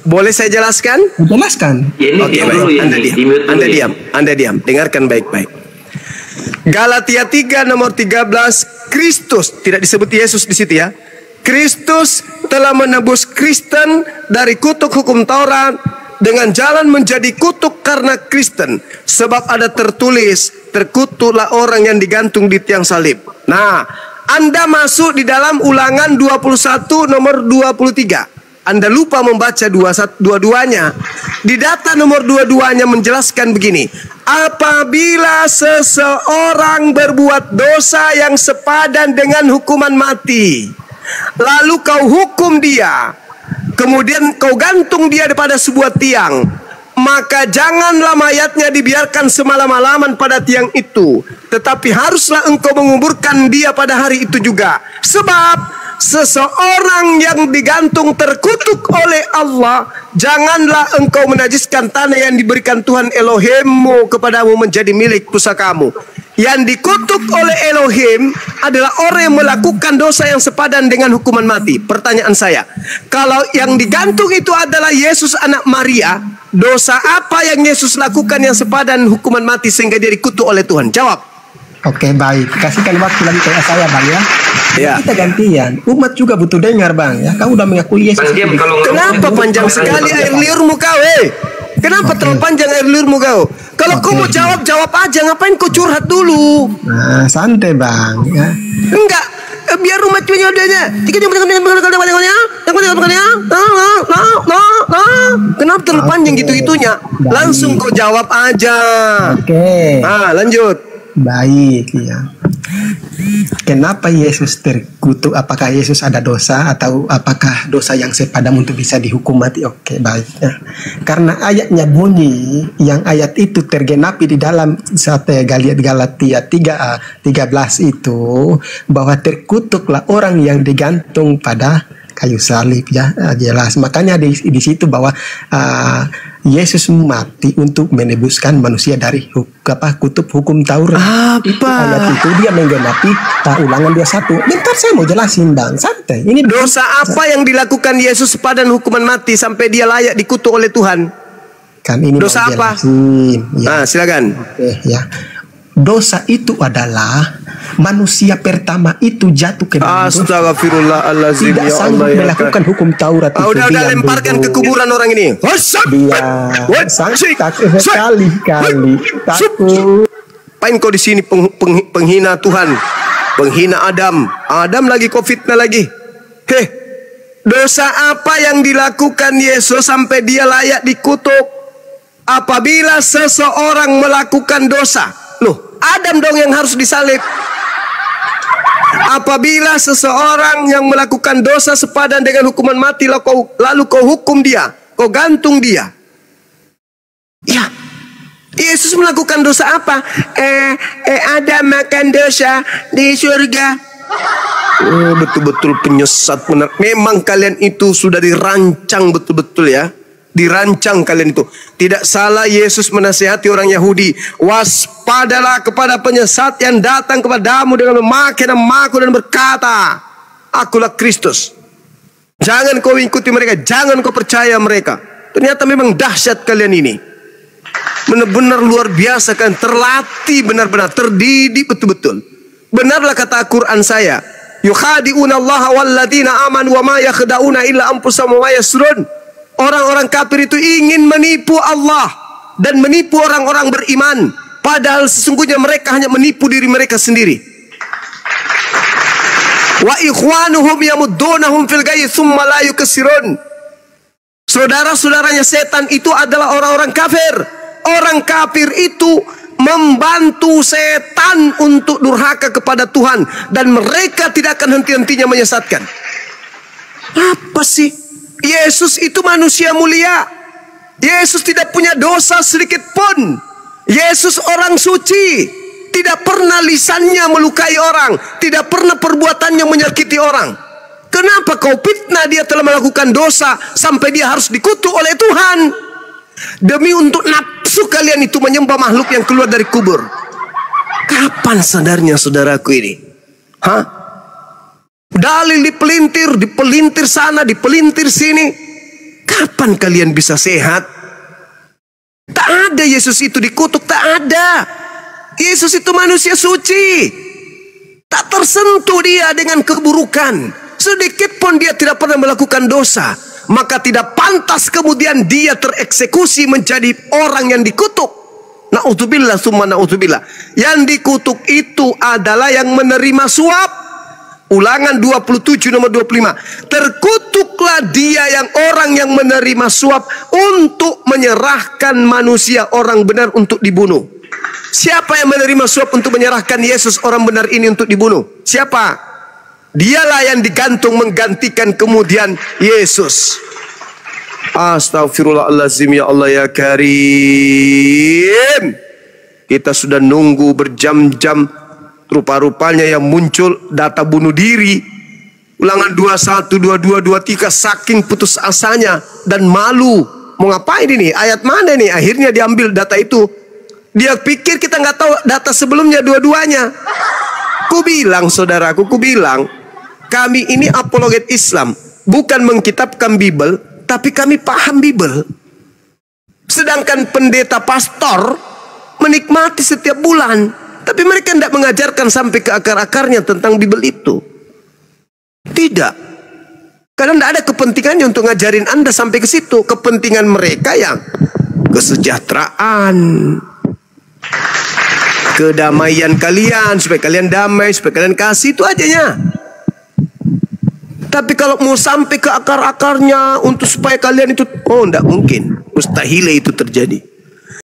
S1: Boleh saya jelaskan?
S9: Jelaskan.
S1: Oke, baik. Anda diam. Dengarkan baik-baik. Galatia 3 nomor 13, Kristus, tidak disebut Yesus di situ ya. Kristus telah menebus Kristen dari kutuk hukum Taurat dengan jalan menjadi kutuk karena Kristen. Sebab ada tertulis, terkutuklah orang yang digantung di tiang salib. Nah, Anda masuk di dalam Ulangan 21 nomor 23. Anda lupa membaca dua-duanya. Di data nomor 22-nya menjelaskan begini. Apabila seseorang berbuat dosa yang sepadan dengan hukuman mati, lalu kau hukum dia, kemudian kau gantung dia pada sebuah tiang, maka janganlah mayatnya dibiarkan semalam-malaman pada tiang itu, tetapi haruslah engkau menguburkan dia pada hari itu juga. Sebab seseorang yang digantung terkutuk oleh Allah, janganlah engkau menajiskan tanah yang diberikan Tuhan Elohimmu kepadamu menjadi milik pusakamu. Yang dikutuk oleh Elohim adalah orang yang melakukan dosa yang sepadan dengan hukuman mati. Pertanyaan saya, kalau yang digantung itu adalah Yesus anak Maria, dosa apa yang Yesus lakukan yang sepadan hukuman mati sehingga dia dikutuk oleh Tuhan? Jawab.
S9: Oke, baik. Kasihkan waktu lagi kayak saya bang ya. Kita gantian. Umat juga butuh dengar bang ya. Kau udah mengakui Yesus.
S1: Kenapa panjang sekali air liurmu kau? Kenapa terlalu panjang air liurmu kau? Kalau kau mau jawab, jawab aja. Ngapain kau curhat dulu?
S9: Nah, santai bang. Ya.
S1: Enggak. Biar rumah cuanya adanya. Kenapa terlalu panjang gitu-gitunya? Langsung kau jawab aja.
S9: Oke.
S1: Lanjut.
S9: Baik ya. Kenapa Yesus terkutuk? Apakah Yesus ada dosa atau apakah dosa yang sepadam untuk bisa dihukum mati? Oke, baik ya. Karena ayatnya bunyi yang ayat itu tergenapi di dalam Galatia 13 itu bahwa terkutuklah orang yang digantung pada kayu salib ya, jelas. Makanya di situ bahwa Yesus mati untuk menebuskan manusia dari kutub hukum Taurat. Itu ayat itu dia menggenapi Ulangan 21. Bentar saya mau jelasin bang, santai. Ini
S1: dosa apa yang dilakukan Yesus sepadan hukuman mati sampai dia layak dikutuk oleh Tuhan?
S9: Kan ini
S1: dosa apa?
S9: Ya.
S1: Silakan.
S9: Oke, ya. Dosa itu adalah manusia pertama itu jatuh ke dalam dosa.
S1: Astagfirullahaladzim.
S9: Tidak sanggup melakukan hukum Taurat itu.
S1: Udah lemparkan ke kuburan orang ini.
S9: Dia sangat takut sekali-kali. Takut.
S1: Apain kau di sini penghina Tuhan, penghina Adam. Adam lagi kau fitnah lagi. Dosa apa yang dilakukan Yesus sampai dia layak dikutuk? Apabila seseorang melakukan dosa, loh, Adam dong yang harus disalib. Apabila seseorang yang melakukan dosa sepadan dengan hukuman mati, lalu kau hukum dia, kau gantung dia. Ya, Yesus melakukan dosa apa? Adam makan dosa di surga. Betul-betul penyesat benar. Memang kalian itu sudah dirancang betul-betul ya. Dirancang kalian itu. Tidak salah Yesus menasihati orang Yahudi, waspadalah kepada penyesat yang datang kepadamu dengan memakai namaku dan berkata, akulah Kristus. Jangan kau ikuti mereka, jangan kau percaya mereka. Ternyata memang dahsyat kalian ini. Benar-benar luar biasa kan, terlatih benar-benar, terdidik betul-betul. Benarlah kata Quran saya, yukhadi'una Allah walladzina amanu wa ma yakhda'una illa anfusahum wa yasrun. Orang-orang kafir itu ingin menipu Allah dan menipu orang-orang beriman, padahal sesungguhnya mereka hanya menipu diri mereka sendiri. Wa ikhwanuhum yamuddunahum fil ghayyi tsumma la yukassirun. Saudara-saudaranya setan itu adalah orang-orang kafir. Orang kafir itu membantu setan untuk durhaka kepada Tuhan, dan mereka tidak akan henti-hentinya menyesatkan. Apa sih? Yesus itu manusia mulia. Yesus tidak punya dosa sedikit pun. Yesus orang suci. Tidak pernah lisannya melukai orang. Tidak pernah perbuatannya menyakiti orang. Kenapa kau fitnah dia telah melakukan dosa sampai dia harus dikutuk oleh Tuhan? Demi untuk nafsu kalian itu menyembah makhluk yang keluar dari kubur. Kapan sadarnya saudaraku ini? Dalil dipelintir sana, dipelintir sini. Kapan kalian bisa sehat? Tak ada Yesus itu dikutuk, tak ada. Yesus itu manusia suci. Tak tersentuh dia dengan keburukan. Sedikit pun dia tidak pernah melakukan dosa. Maka tidak pantas kemudian dia tereksekusi menjadi orang yang dikutuk. Na'udzubillah summa na'udzubillah. Yang dikutuk itu adalah yang menerima suap. Ulangan 27 nomor 25. Terkutuklah dia yang orang yang menerima suap untuk menyerahkan manusia orang benar untuk dibunuh. Siapa yang menerima suap untuk menyerahkan Yesus orang benar ini untuk dibunuh? Siapa? Dialah yang digantung menggantikan kemudian Yesus. Astagfirullahaladzim, ya Allah ya Karim. Kita sudah nunggu berjam-jam. Rupa-rupanya yang muncul data bunuh diri. Ulangan 21, 22, 23. Saking putus asanya dan malu. Mau ngapain ini? Ayat mana nih? Akhirnya diambil data itu. Dia pikir kita nggak tahu data sebelumnya dua-duanya. Kubilang saudaraku, kubilang kami ini apologet Islam. Bukan mengkitabkan Bible, tapi kami paham Bible. Sedangkan pendeta pastor menikmati setiap bulan. Tapi mereka tidak mengajarkan sampai ke akar-akarnya tentang Bible itu. Tidak. Karena tidak ada kepentingannya untuk ngajarin Anda sampai ke situ. Kepentingan mereka yang kesejahteraan, kedamaian kalian, supaya kalian damai, supaya kalian kasih, itu ajanya. Tapi kalau mau sampai ke akar-akarnya untuk supaya kalian itu, oh, enggak mungkin, mustahil itu terjadi.